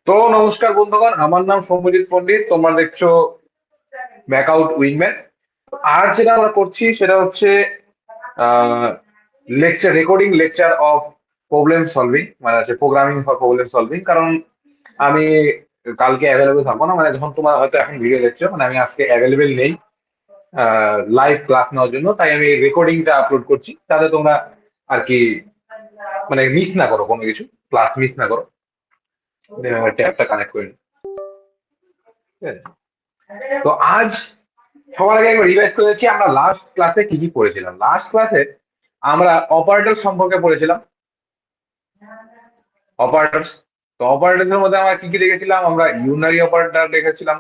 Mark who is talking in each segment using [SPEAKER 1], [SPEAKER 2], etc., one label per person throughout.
[SPEAKER 1] তো নমস্কার বন্ধুগণ, আমার নাম সৌম্যজিৎ পণ্ডিত। তোমরা দেখছো ব্যাকআউট উইংম্যান। আর যেটা আমরা করছি সেটা হচ্ছে lecture recording, lecture of problem solving, মানে আছে প্রোগ্রামিং ফর প্রবলেম সলভিং। কারণ আমি কালকে অ্যাভেলেবেল থাকবো না, মানে যখন তোমরা হয়তো এখন ভিডিও দেখছো, মানে আমি আজকে অ্যাভেলেবেল নেই লাইভ ক্লাস নেওয়ার জন্য। তাই আমি রেকর্ডিংটা আপলোড করছি, তাতে তোমরা আর কি মানে মিস না করো, কোনো কিছু ক্লাস মিস না করো। ট্যাবটা কানেক্ট করে নিই, ঠিক আছে? তো আজ সবার আগে একবার রিভাইজ করেছি আমরা লাস্ট ক্লাসে কি কি পড়েছিলাম। লাস্ট ক্লাসে আমরা অপারেটর সম্পর্কে পড়েছিলাম, অপারেটরস। তো অপারেটরস এর মধ্যে আমরা কি কি দেখেছিলাম? আমরা ইউনারি অপারেটর দেখেছিলাম।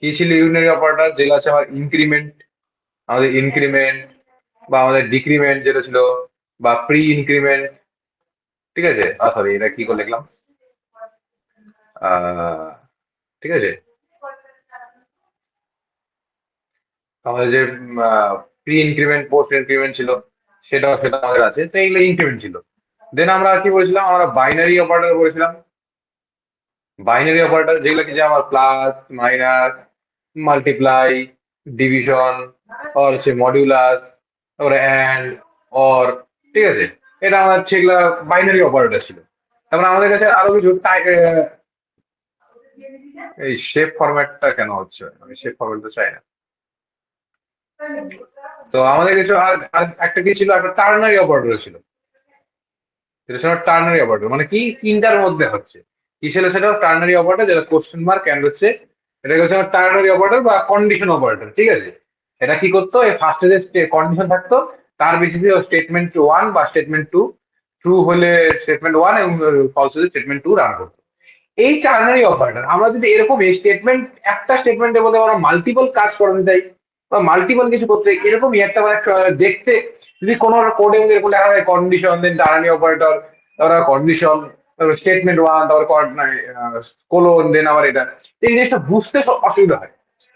[SPEAKER 1] কি ছিল ইউনারি অপারেটর? যেগুলো আছে আমার ইনক্রিমেন্ট, আমাদের ইনক্রিমেন্ট বা আমাদের ডিক্রিমেন্ট যেটা ছিল, বা প্রি ইনক্রিমেন্ট, ঠিক আছে? সরি, এটা কি করে লিখলাম? আহ ঠিক আছে, আমাদের যে প্রি ইনক্রিমেন্ট পোস্ট ইনক্রিমেন্ট ছিল, সেটা আমাদের আছে। তো এইগুলো ইনক্রিমেন্ট ছিল। দেন আমরা কি বলেছিলাম? আমরা বাইনারি অপারেটর বলেছিলাম। বাইনারি অপারেটর যেগুলো কি, যে আমার প্লাস, মাইনাস, মাল্টিপ্লাই, ডিভিশন, আর হচ্ছে মডিউলাস, তারপরে অ্যান্ড, অর, ঠিক আছে? এটা আমার হচ্ছে এগুলা বাইনারি অপারেটর ছিল। তারপরে আমাদের কাছে আরো কিছু এই শেপ ফরম্যাটটা কেন হচ্ছে? আমি শেপ ফরম্যাট চাই না। তো আমাদের কিছু আর একটা কি ছিল, একটা টার্নারি অপারেটর ছিল। এটা ছিল টার্নারি অপারেটর, মানে কি তিনটার মধ্যে হচ্ছে কি ছিল সেটা টার্নারি অপারেটর, যেটা কোশ্চেন মার্ক এন্ড হচ্ছে। এটা হচ্ছে টার্নারি অপারেটর বা কন্ডিশন অপারেটর, ঠিক আছে? এটা কি করতো? এই ফার্স্টে যে কন্ডিশন থাকতো, তার বেসিসে স্টেটমেন্ট ওয়ান বা স্টেটমেন্ট টু, ট্রু হলে স্টেটমেন্ট ওয়ান এবং ফলস হলে স্টেটমেন্ট টু রান করতো। এই টার্নারি অপারেটর আমরা যদি এরকম এই স্টেটমেন্ট, একটা স্টেটমেন্টের মধ্যে আমরা মাল্টিপল কাজ করাতে চাই বা মাল্টিপল কিছু করতে চাই, এরকমই একটা মানে দেখতে, যদি কোনো কোডে এরকম লেখা হয় কন্ডিশন, দেন টার্নারি অপারেটর, তারপর কন্ডিশন, তারপর স্টেটমেন্ট ওয়ান, তারপর কোলন, দেন আবার এটা, এই জিনিসটা বুঝতে অসুবিধা হয়।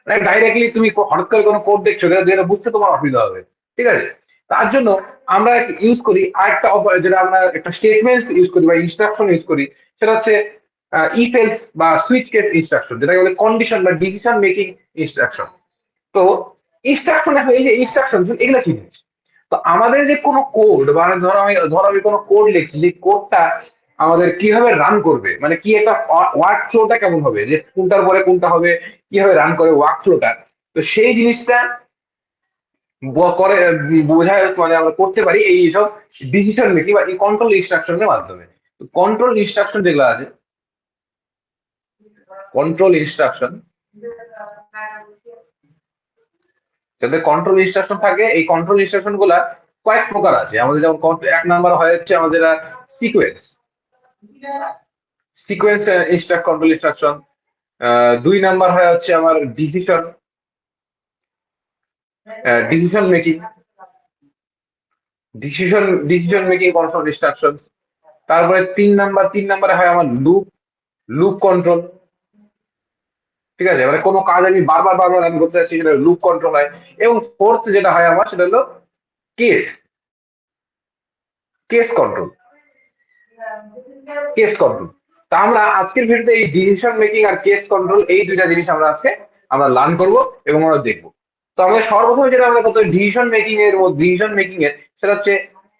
[SPEAKER 1] মানে ডাইরেক্টলি তুমি হঠাৎ করে কোনো কোড দেখছো, যেটা বুঝতে তোমার অসুবিধা হবে, ঠিক আছে? তার জন্য আমরা ইউজ করি আরেকটা যেটা আমরা একটা স্টেটমেন্ট ইউজ করি বা ইনস্ট্রাকশন ইউজ করি, সেটা হচ্ছে ইফ এলস বা সুইচ কেস ইনস্ট্রাকশন, যেটাকে বলে কন্ডিশন বা ডিসিশন মেকিং ইনস্ট্রাকশন। তো ইনস্ট্রাকশন, দেখো এই যে ইনস্ট্রাকশন এগুলো কি জিনিস? তো আমাদের যে কোনো কোড, মানে ধরো আমি কোনো কোড লিখছি, যে কোডটা আমাদের কিভাবে রান করবে, মানে কি একটা ওয়ার্ক ফ্লোটা কেমন হবে, যে কোনটার পরে কোনটা হবে, কিভাবে রান করে ওয়ার্ক ফ্লোটা। তো সেই জিনিসটা করে বোঝায়, মানে আমরা করতে পারি এই সব ডিসিশন মেকিং বা এই কন্ট্রোল ইনস্ট্রাকশনের মাধ্যমে। কন্ট্রোল ইনস্ট্রাকশন যেগুলো আছে, কন্ট্রোল ইনস্ট্রাকশন, যাদের কন্ট্রোল ইনস্ট্রাকশন থাকে, এই কন্ট্রোল ইনস্ট্রাকশন গুলা কয়েক প্রকার আছে আমাদের। যেমন এক নাম্বার হয় হচ্ছে আমাদের সিকোয়েন্স, সিকোয়েন্স কন্ট্রোল ইনস্ট্রাকশন। দুই নাম্বার হয় হচ্ছে আমার decision, decision making, decision making control instruction. তারপরে তিন নাম্বারে হয় আমার লুপ, লুপ কন্ট্রোল, ঠিক আছে? মানে কোনো কাজ আমি বারবার বারবার আমি করতে চাচ্ছি, সেটা লুপ কন্ট্রোল হয়। এবং ফোর্থ যেটা হয় আমার, সেটা হলো case, case control, case control. তা আমরা আজকের ভিডিওতে এই ডিসিশন মেকিং আর কেস কন্ট্রোল, এই দুইটা জিনিস আমরা আজকে আমরা লার্ন করব এবং আমরা দেখবো। তো আমরা সর্বপ্রথমে যেটা আমরা করতে ডিসিশন মেকিং এর মধ্যে, ডিসিশন মেকিং এর সেটা হচ্ছে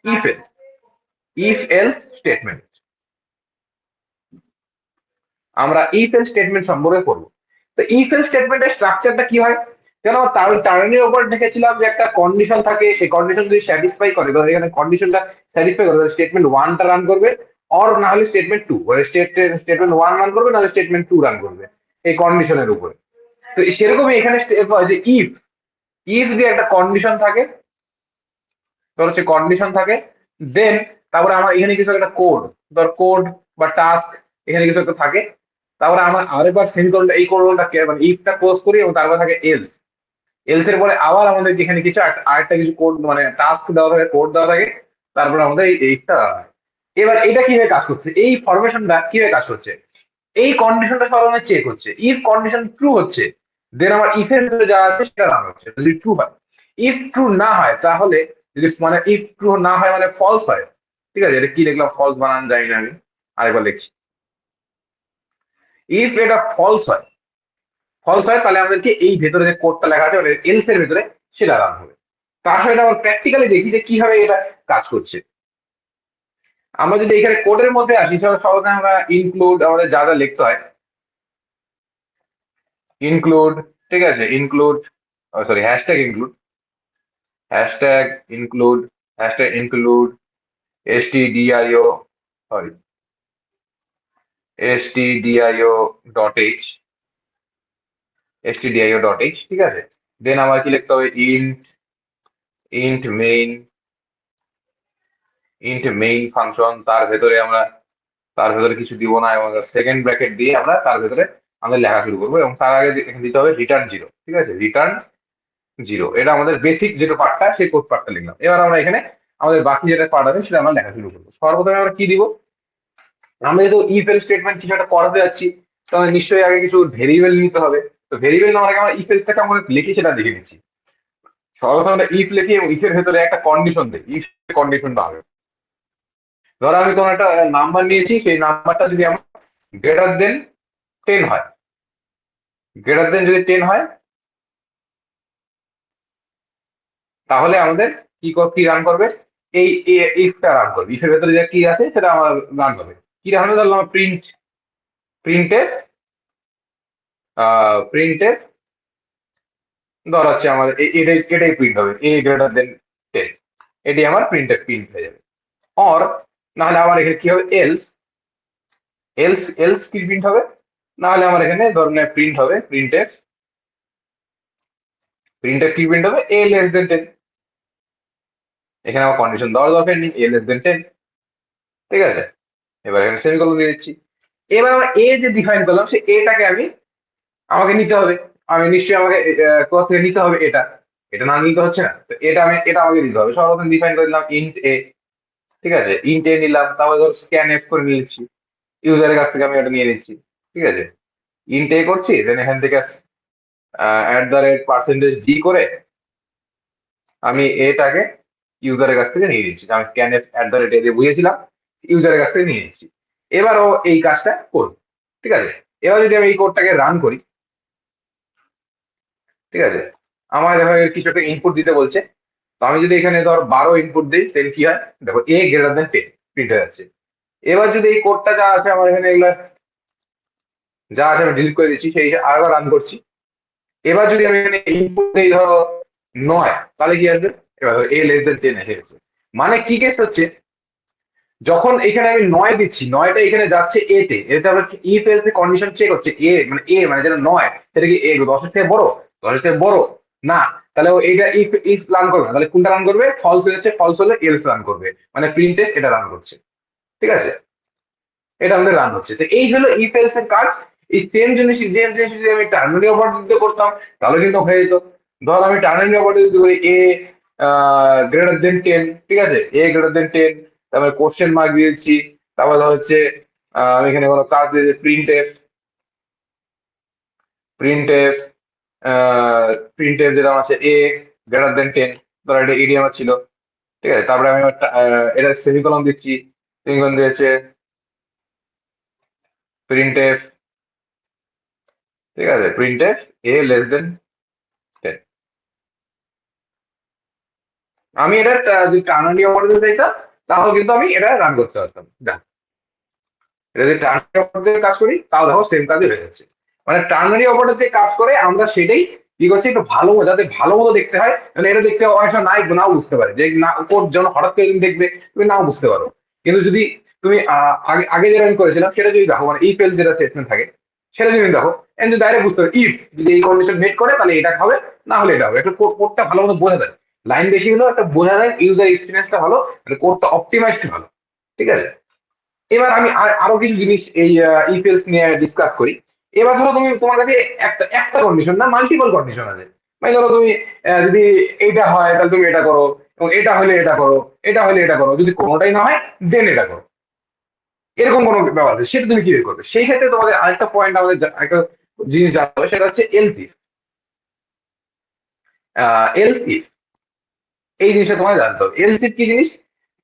[SPEAKER 1] if else, if else statement. আমরা ইফ এলস স্টেটমেন্ট সম্পর্কে করবো। তো ইফ এলস স্টেটমেন্টের স্ট্রাকচারটা কি হয়? যেন তার টার্নের উপর দেখেছিলাম যে একটা কন্ডিশন থাকে, সেই কন্ডিশন যদি স্যাটিসফাই করে, ধর এখানে কন্ডিশনটা স্যাটিসফাই করে, স্টেটমেন্ট ওয়ানটা রান করবে, অর না হলে statement two, statement one run করবে, নাহলে স্টেটমেন্ট টু রান করবে এই কন্ডিশনের উপরে। তো সেরকমই এখানে স্টেপ হয় যে ইফ, ইফ যে একটা কন্ডিশন থাকে, ধর হচ্ছে কন্ডিশন থাকে, দেন তারপরে আমার এখানে কিছু একটা কোড, ধর কোড বা টাস্ক, এখানে কিছু একটা থাকে। তারপরে আমার আরেকবার সেমিকোলনটা, এই কোলনটা মানে ইফটা ক্লোজ করি, এবং তারপরে থাকে এলস, এলস এর পরে আবার আমাদের যেখানে কিছু আরেকটা কিছু কোড, মানে টাস্ক দেওয়া থাকে, কোড দেওয়া থাকে, তারপরে আমাদের এই ইফটা দেওয়া হয়। এবার এটা কিভাবে কাজ করছে, এই ফরমেশনটা কিভাবে কাজ করছে? এই কন্ডিশনটা সবসময় চেক হচ্ছে, ইফ কন্ডিশন ট্রু হচ্ছে, দেন আমার ইফ এর ভিতরে যা আছে সেটা রান হচ্ছে, যদি ট্রু হয়। ইফ ট্রু না হয় তাহলে, যদি মানে ইফ ট্রু না হয় মানে ফলস হয়, ঠিক আছে, এটা কি লিখলাম, ফলস বানান জানি না আমি, আরেকবার লিখছি। ইফ এটা ফলস হয়, তাহলে আমাদেরকে এই ভেতরে যে কোডটা লেখা আছে মানে এলস এর ভেতরে সেটা রান হবে। তারপরে এটা আমরা প্র্যাকটিক্যালি দেখি যে কিভাবে এটা কাজ করছে। আমরা যদি এখানে কোডের মধ্যে আসি, সর্বদা আমরা ইনক্লুড, আমাদের যা যা লিখতে হয়, ইনক্লুড, ঠিক আছে, include, sorry, hashtag include, stdio, sorry, stdio.h, ঠিক আছে। দেন আমার কি লিখতে হবে, ইন্ট মেইন, ফাংশন, তার ভেতরে কিছু দিব না, এবং সেকেন্ড ব্র্যাকেট দিয়ে আমরা তার ভেতরে আমাদের লেখা শুরু করবো, এবং তার আগে এখানে দিতে হবে রিটার্ন জিরো, ঠিক আছে, রিটার্ন জিরো। এটা আমাদের বেসিক যেটা পার্টটা, সেই কোড পার্টটা লিখলাম। এবার আমরা এখানে আমাদের বাকি যেটা পার্ট আছে সেটা আমরা লেখা শুরু করবো। সর্বপ্রথমে আমরা কি দিব, আমরা যেহেতু ইফ এলস স্টেটমেন্ট কিছু একটা করাতে যাচ্ছি, তো আমাদের নিশ্চয়ই আগে কিছু ভেরিয়েবল নিতে হবে। তো ভেরিয়েবল নেওয়ার আগে আমরা ইফ এলসটাকে আমরা লিখি সেটা দেখে নিচ্ছি। সর্বপ্রথম আমরা ইফ লিখি এবং ইফের ভেতরে একটা কন্ডিশন দিই, ইফ কন্ডিশনটা হবে, ধরো আমি কোনো একটা নাম্বার নিয়েছি, সেই নাম্বারটা যদি আমার গ্রেটার দেন 10 হয়, যদি 10 হয়, তাহলে আমাদের কি রান করবে, এই ইফটা রান করবে, ইফের ভেতরে যে কি আছে সেটা আমার রান করবে। কি রান হবে, ধরলাম প্রিন্টের প্রিন্টের, ধর হচ্ছে আমার এটাই প্রিন্ট হবে, এ গ্রেটার দেন 10, এটি আমার প্রিন্ট হয়ে যাবে। অর নাহলে আমার এখানে কি হবে, এলস কি প্রিন্ট হবে, নাহলে আমার এখানে ধরনের প্রিন্ট হবে, কি প্রিন্ট হবে, এ লেস দেন 10। এখানে আমার কন্ডিশন দেওয়ার দরকার নেই, এ লেস দেন 10, ঠিক আছে। এবার এখানে সেমিকোলন দিয়ে দিচ্ছি। এবার আমরা এ যে ডিফাইন করলাম, সেই এটাকে আমাকে নিতে হবে। আমি নিশ্চয়ই আমাকে কোথা থেকে নিতে হবে, এটা না নিতে হচ্ছে না, তো এটা আমাকে দিতে হবে। সর্বপ্রথম ডিফাইন করে দিলাম ইন্ট এ, ঠিক আছে, ইন্ট এ নিলাম, তারপর ধর স্ক্যান এফ করে নিচ্ছি, ইউজারের কাছ থেকে আমি এটা নিয়ে নিচ্ছি, ঠিক আছে। ইন্ট এ করছি, দেন এখান থেকে @d করে আমি এটাকে ইউজারের কাছ থেকে নিয়ে নিচ্ছি, আমি স্ক্যান এফ @a দিয়ে বুঝেছিলাম, ইউজারের কাছ থেকে নিয়ে নিচ্ছি। এবার ও এই কাজটা করবে, ঠিক আছে। এবার যদি আমি এই কোডটাকে রান করি, ঠিক আছে, আমার দেখো কিছু একটা ইনপুট দিতে বলছে, তো আমি যদি এখানে ধর 12 ইনপুট দিই, তাহলে কি হয়, দেখো এ গ্রেটার দেন 10 প্রিন্ট হয়ে যাচ্ছে। এবার যদি এই কোডটা যা আছে আমার এখানে, এগুলা যা আছে আমি ডিলিট করে দিচ্ছি, সেই আরেকবার রান করছি। এবার যদি আমি এখানে ইনপুট দিই ধরো 9, তাহলে কি আসবে, এবার এ লেস দেন 10 এসে গেছে। মানে কি কেস হচ্ছে, যখন এখানে আমি 9 দিচ্ছি, 9টা এখানে যাচ্ছে এতে আবার ইফ এলস কন্ডিশন চেক হচ্ছে, এ মানে যেটা 9 সেটা কি এ 10-এর থেকে বড়, 10-এর থেকে বড় না, তাহলে ও এইটা ইফ রান করবে না, তাহলে কোনটা রান করবে, ফলস হয়েছে, ফলস হলে এলস রান করবে, মানে প্রিন্টে এটা রান করছে, ঠিক আছে। এটা আমাদের রান হচ্ছে। তো এই হলো ইফ এলস এর কাজ। এই সেম জিনিস যদি আমি টার্নারি অপারেটর করতাম, তাহলে কিন্তু হয়ে যেত। ধর আমি টার্নারি অপারেটর যদি করি, এ গ্রেটার দেন 10, ঠিক আছে, এ গ্রেটার দেন 10, তারপরে কোশ্চেন মার্ক দিয়েছি, তারপরে ধর হচ্ছে আমি এখানে কোনো কাজ দিয়েছি, প্রিন্ট এফ যেটা আছে, এ গ্রেটার দেন 10, ধর এটা এডি আমার ছিল, ঠিক আছে। তারপরে আমি এটা সেমিকোলন দিচ্ছি, সেমিকোলন দিয়েছে প্রিন্ট এফ, ঠিক আছে, এ লেস দেন 10। আমি এটা যদি টার্নারি অপারেটর চাইতাম, তাহলে কিন্তু আমি এটা রান করতে পারতাম। এটা যদি টার্নারি অপারেটর কাজ করি, তাও দেখো সেম কাজই হয়ে যাচ্ছে। মানে টার্নারি অপারেটর যে কাজ করে, আমরা সেটাই কি করছি, একটু ভালো যাতে ভালো মতো দেখতে হয়, মানে এটা দেখতে অনেক সময় নাও বুঝতে পারে যে না, কোড যেন হঠাৎ করে তুমি দেখবে, তুমি নাও বুঝতে পারো। কিন্তু যদি তুমি আগে আগে যেটা আমি করেছিলাম সেটা যদি দেখো, মানে ইফ এলস যেটা স্টেটমেন্ট থাকে, সেটা যদি দেখো, যদি ডাইরেক্ট বুঝতে হবে, ইফ যদি এই কন্ডিশন মেট করে তাহলে এটা হবে, না হলে এটা হবে। একটা কোডটা ভালো মতো বোঝা যায়, লাইন বেশি হলেও একটা বোঝা যায়, ইউজার এক্সপিরিয়েন্সটা ভালো, মানে কোডটা অপটিমাইজড ভালো, ঠিক আছে। এবার আমি আরো কিছু জিনিস এই ইফ এলস নিয়ে ডিসকাস করি। এবার ধরো তোমার কাছে একটা একটা কন্ডিশন না, মাল্টিপল কন্ডিশন আছে। মানে ধরো তুমি যদি এইটা হয় তাহলে তুমি এটা করো, এবং এটা হলে এটা করো, এটা হলে এটা করো, যদি কোনোটাই না হয় দেন এটা করো, এরকম কোনো ব্যাপার আছে, সেটা তুমি কি বের করবে। সেই ক্ষেত্রে তোমাদের আরেকটা পয়েন্ট, আমাদের একটা জিনিস জানতে হবে, সেটা হচ্ছে এলস ইফ। এই জিনিসটা তোমাদের জানতে হবে, এলস ইফ কি জিনিস।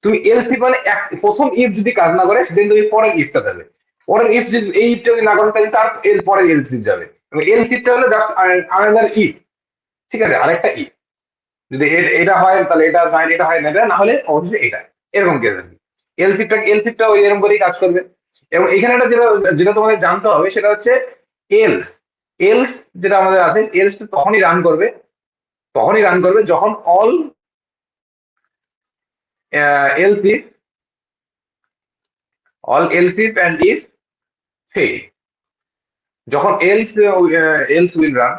[SPEAKER 1] তুমি এলস ইফ মানে প্রথম ইফ যদি কাজ না করে দেন তুমি পরের ইফটা দেবে, পরের ইফ যদি এই ইফটা যদি না করে তাহলে তার এর পরের এলস ইফ যাবে, এবং এলস ইফটা হলো জাস্ট আনাদার ইফ, ঠিক আছে, আরেকটা ইফ। যদি এটা হয় তাহলে এটা না, এটা হয় না, এটা না হলে অবশ্যই এটা, এরকম কেস আর কি। এলসিফটা ওই এরকম করেই কাজ করবে। এবং এখানে একটা যেটা যেটা তোমাদের জানতে হবে সেটা হচ্ছে এলস। এলস যেটা আমাদের আছে, এলস তখনই রান করবে যখন all else if and if fail. যখন এলস উইল রান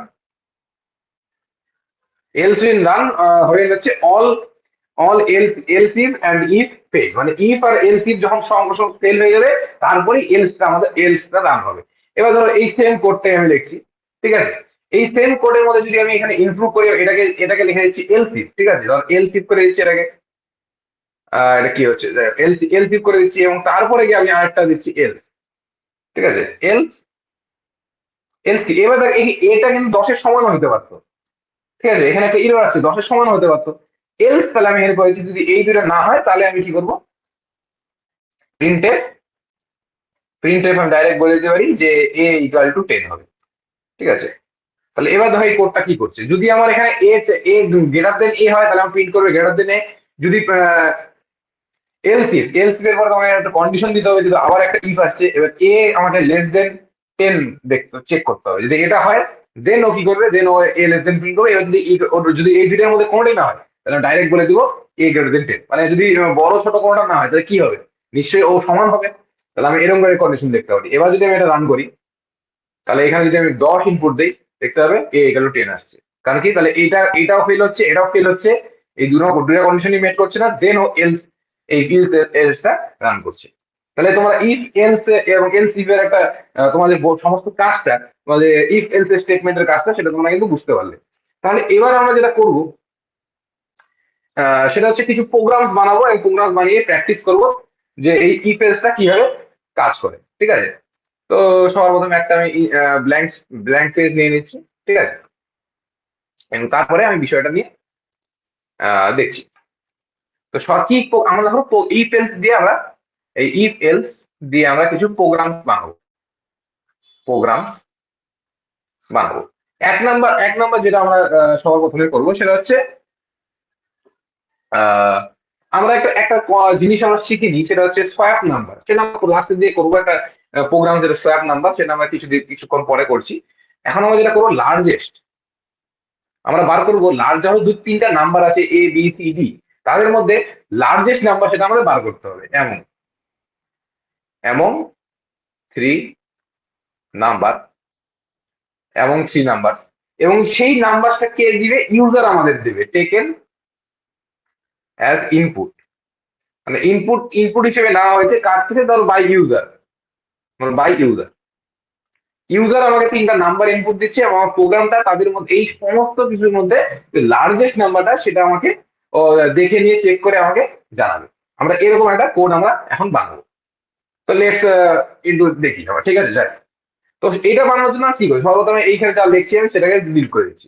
[SPEAKER 1] হয়ে যাচ্ছে all else if and if fail, মানে ইফ আর এলস ইফ যখন সঙ্গে সঙ্গে ফেল হয়ে যাবে তারপরে এলসটা রান হবে। এবার ধরো এই সেম কোডটাই আমি লিখছি, ঠিক আছে, এই সেম কোডের মধ্যে যদি আমি এখানে ইমপ্রুভ করি, এটাকে লিখে দিচ্ছি এলস ইফ, ঠিক আছে, ধর এলস ইফ করে দিচ্ছি এটাকে, এটা কি হচ্ছে এলস ইফ করে দিচ্ছি, এবং তারপরে গিয়ে আমি আরেকটা দিচ্ছি এলস, ঠিক আছে, এলস এলস কি, এবার দেখ এটা কিন্তু 10-এর সমানও হতে পারতো, ঠিক আছে, এখানে একটা এরর আছে, 10-এর সমান হতে পারতো। এলস তাহলে আমি এখানে করেছি যদি এই দুটো না হয় তাহলে আমি কি করবো, প্রিন্টএফ প্রিন্টএফ আমি ডাইরেক্ট বলে দিতে পারি যে a = 10 হবে, ঠিক আছে। তাহলে এবার দেখো এই কোডটা কি করছে, যদি আমার এখানে এ গ্রেটার দেন এ হয় তাহলে আমি প্রিন্ট করবে গ্রেটার দেন এ। যদি এলস এর পর আমাকে একটা কন্ডিশন দিতে হবে, যদি আবার একটা ইফ আসছে, এবার এ আমাকে লেস দেন 10 দেখতে চেক করতে হবে, যদি এটা হয় দেন ও কি করবে, দেন ও এ লেস দেন প্রিন্ট করবে। এবার যদি এই দুইটার মধ্যে কোনোটাই না হয় তাহলে ডাইরেক্ট বলে দিব a > 10, মানে যদি বড় ছোট কোনোটা না হয় তাহলে কি হবে, নিশ্চয়ই ও সমান হবে। তাহলে আমি এরকম করে কন্ডিশন দেখতে পারি। এবার যদি আমি এটা রান করি তাহলে এখানে যদি আমি 10 ইনপুট দিই দেখতে হবে a = 10 আসছে। কারণ কি, তাহলে এটাও ফেল হচ্ছে, এটাও ফেল হচ্ছে, এই দুটো কন্ডিশনই মেট করছে না, দেন ও এলস এই এলসটা রান করছে। তাহলে তোমরা ইফ এলস এবং এলস ইফ এর একটা তোমাদের সমস্ত কাজটা, তোমাদের ইফ এলস স্টেটমেন্টের কাজটা, সেটা তোমরা কিন্তু বুঝতে পারলে। তাহলে এবার আমরা যেটা করব সেটা হচ্ছে কিছু প্রোগ্রামস বানাবো, এবং প্রোগ্রাম বানিয়ে প্র্যাকটিস করব যে এই ইফ এলসটা কিভাবে কাজ করে, ঠিক আছে। তো সবার প্রথমে একটা আমি ব্ল্যাঙ্ক পেজ নিয়ে নিচ্ছি, ঠিক আছে, এবং তারপরে আমি বিষয়টা নিয়ে দেখছি। তো সঠিক আমরা দেখো ইফ এলস দিয়ে আমরা কিছু প্রোগ্রামস বানাবো। এক নাম্বার যেটা আমরা সবার প্রথমে করবো সেটা হচ্ছে আহ, আমরা একটা জিনিস আমরা শিখিনি, সেটা হচ্ছে সোয়াপ নাম্বার, সেটা আমরা লাস্টে দিয়ে করবো একটা প্রোগ্রাম, যেটা সোয়াপ নাম্বার, সেটা আমরা কিছুক্ষণ পরে করছি। এখন আমরা যেটা করবো লার্জেস্ট, আমরা বার করবো লার্জ, যখন 2-3টা নাম্বার আছে ABCD, তাদের মধ্যে লার্জেস্ট নাম্বার সেটা আমাদের বার করতে হবে, এমন 3 নাম্বার এবং 3 নাম্বার, এবং সেই নাম্বারটা কে দিবে, ইউজার আমাদের দেবে, টেকেন অ্যাজ ইনপুট, মানে ইনপুট হিসেবে নেওয়া হয়েছে কার থেকে, ধরো ইউজার আমাকে 3টা নাম্বার ইনপুট দিচ্ছে, এবং আমার প্রোগ্রামটা তাদের মধ্যে এই সমস্ত কিছুর মধ্যে লার্জেস্ট নাম্বারটা সেটা আমাকে দেখে নিয়ে চেক করে আমাকে জানাবে। আমরা এরকম একটা কোড আমরা এখন বানাবো। তো লেটস কিন্তু দেখি আমরা, ঠিক আছে, যাই। তো এটা বানানোর জন্য কি করি, সর্বপ্রথম এইখানে যা লিখছি আমি সেটাকে ডিলিট করে দিচ্ছি।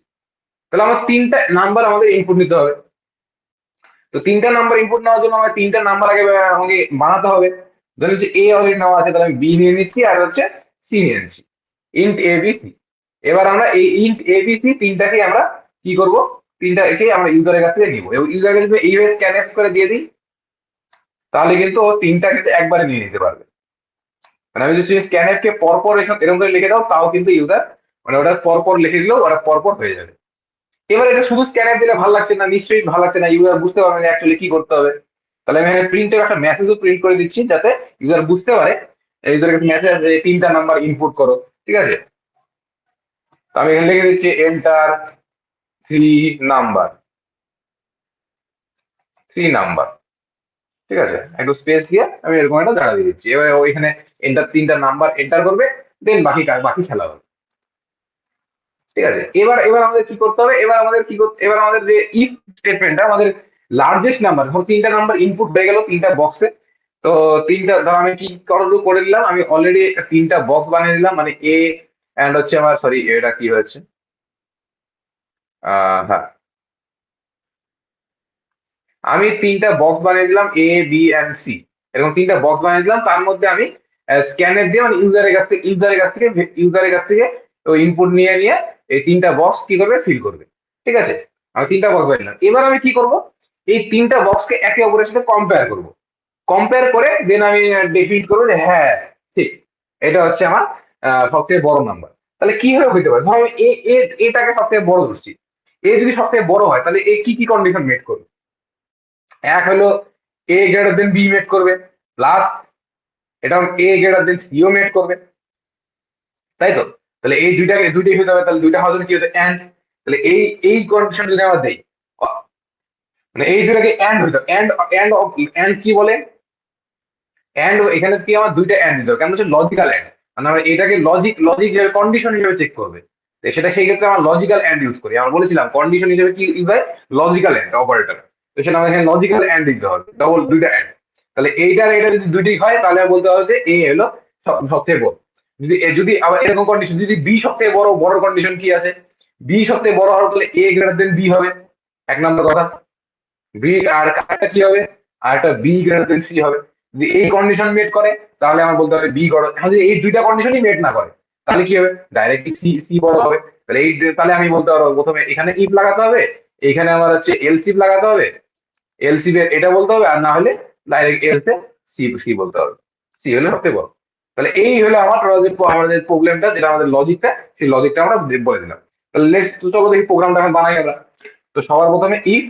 [SPEAKER 1] তাহলে আমার 3টা নাম্বার আমাদের ইনপুট নিতে হবে। তো 3টা নাম্বার ইনপুট নেওয়ার জন্য আমার 3টা নাম্বার আগে আমাকে বানাতে হবে। ধরুন হচ্ছে এ অলরেডি নেওয়া আছে, তাহলে আমি বি নিয়ে নিচ্ছি, আর হচ্ছে সি নিয়ে নিচ্ছি, ইন্ট ABC। এবার আমরা এই ইন্ট ABC 3টাকে আমরা কি করব, 3টাকে আমরা ইউজারের কাছ থেকে নিব, এবং ইউজারকে যদি এইভাবে স্ক্যানএফ করে দিয়ে দিই তাহলে কিন্তু ও 3টা কিন্তু একবারে নিয়ে নিতে পারবে। মানে আমি যদি স্ক্যানএফ কে পরপর এরকম করে লিখে দাও তাও কিন্তু ইউজার, মানে ওটা পরপর লিখে দিলেও ওটা পরপর হয়ে যাবে। এবার এটা শুধু স্ক্যানার দিলে ভালো লাগছে না, নিশ্চয়ই ভালো লাগছে না, ইউজার বুঝতে পারবে না অ্যাকচুয়ালি কি করতে হবে। তাহলে আমি এখানে প্রিন্টের একটা মেসেজও প্রিন্ট করে দিচ্ছি যাতে ইউজার বুঝতে পারে, ইউজারের কাছে মেসেজ আছে 3টা নাম্বার ইনপুট করো, ঠিক আছে। তো আমি এখানে লিখে দিচ্ছি এন্টার 3 নাম্বার, 3 নাম্বার, ঠিক আছে, একটু স্পেস দিয়ে আমি এরকম একটা জায়গা দিয়ে দিচ্ছি। এবার ওইখানে এন্টার 3টা নাম্বার এন্টার করবে, দেন বাকি খেলা হবে, ঠিক আছে। এবার আমাদের কি করতে হবে, এবার আমাদের যে ইফ স্টেটমেন্টটা, আমাদের লার্জেস্ট নাম্বার, ধরো 3টা নাম্বার ইনপুট হয়ে গেল 3টা বক্সে। তো 3টা ধরো আমি কি করে দিলাম, আমি অলরেডি 3টা বক্স বানিয়ে দিলাম, মানে এ এন্ড হচ্ছে আমার, সরি এটা কি হয়েছে, হ্যাঁ, আমি তিনটা বক্স বানিয়ে দিলাম এ বি এন্ড সি, এরকম তিনটা বক্স বানিয়ে দিলাম। তার মধ্যে আমি স্ক্যানার দিয়ে মানে ইউজারের কাছ থেকে ওই ইনপুট নিয়ে নিয়ে এই তিনটা বক্স কি করবে, ফিল করবে। ঠিক আছে, আমি তিনটা বক্স বানিয়ে দিলাম। এবার আমি কি করব, এই তিনটা বক্সকে একে অপরের সাথে কম্পেয়ার করব। কম্পেয়ার করে দেন আমি ডেফিনিট করবো যে হ্যাঁ ঠিক, এটা হচ্ছে আমার সবথেকে বড় নাম্বার। তাহলে কিভাবে হইতে পারে, ধরো আমি এটাকে সবথেকে বড় ধরছি, এ যদি সবথেকে বড় হয় তাহলে এ কি কি কন্ডিশন মেট করবে? এক হলো এ গ্রেটার দেন বি মেট করবে, প্লাস এটা এ গ্রেটার দেন সিও মেট করবে, তাই তো? তাহলে এই দুইটাই হতে হবে, তাহলে দুইটা হওয়ার জন্য কি হতে এন্ড। তাহলে এই কন্ডিশন যদি আমরা দেই, মানে এই দুটাকে এন্ড হইতো, এন্ড এন্ড কি বলে, এন্ড এখানে কি আমার দুইটা এন্ড দিতে হবে, কেন হচ্ছে লজিক্যাল এন্ড, মানে আমরা এটাকে লজিক হিসেবে কন্ডিশন হিসেবে চেক করবে। তো সেটা সেই ক্ষেত্রে আমরা লজিক্যাল এন্ড ইউজ করি। আমরা বলেছিলাম কন্ডিশন হিসেবে কি ইউজ হয়, লজিক্যাল এন্ড অপারেটর। তো সেটা আমাদের এখানে লজিক্যাল এন্ড দিতে হবে, ডবল দুইটা এন্ড। তাহলে এইটার এটা যদি দুইটি হয় তাহলে বলতে হবে যে এ হলো সবথেকে বড়। যদি আবার এরকম কন্ডিশন, যদি বি সবথেকে বড়, বড় কন্ডিশন কি আছে, বি সবথেকে বড় হবে তাহলে এ গ্রেটার দেন বি হবে, এক নম্বর কথা। বি আর একটা কি হবে, আর একটা বি গ্রেটার দেন সি হবে। যদি এই কন্ডিশন মেট করে তাহলে আমার বলতে হবে বি বড়। এখন যদি এই দুইটা কন্ডিশনই মেট না করে তাহলে কি হবে, ডাইরেক্টলি সি সি বড় হবে। তাহলে তাহলে আমি বলতে পারবো প্রথমে এখানে ইফ লাগাতে হবে, এখানে আমার হচ্ছে এলসিফ লাগাতে হবে, এলসিফ এর এটা বলতে হবে, আর না হলে direct else a c c বলতে হবে, সি হলে সবচেয়ে বড়। তাহলে এই হলো আমাদের প্রবলেমটা, যেটা আমাদের লজিকটা, সেই লজিকটা আমরা বলে দিলাম। তাহলে চলো দেখি প্রোগ্রামটা এখন বানাই আমরা। তো সবার প্রথমে ইফ,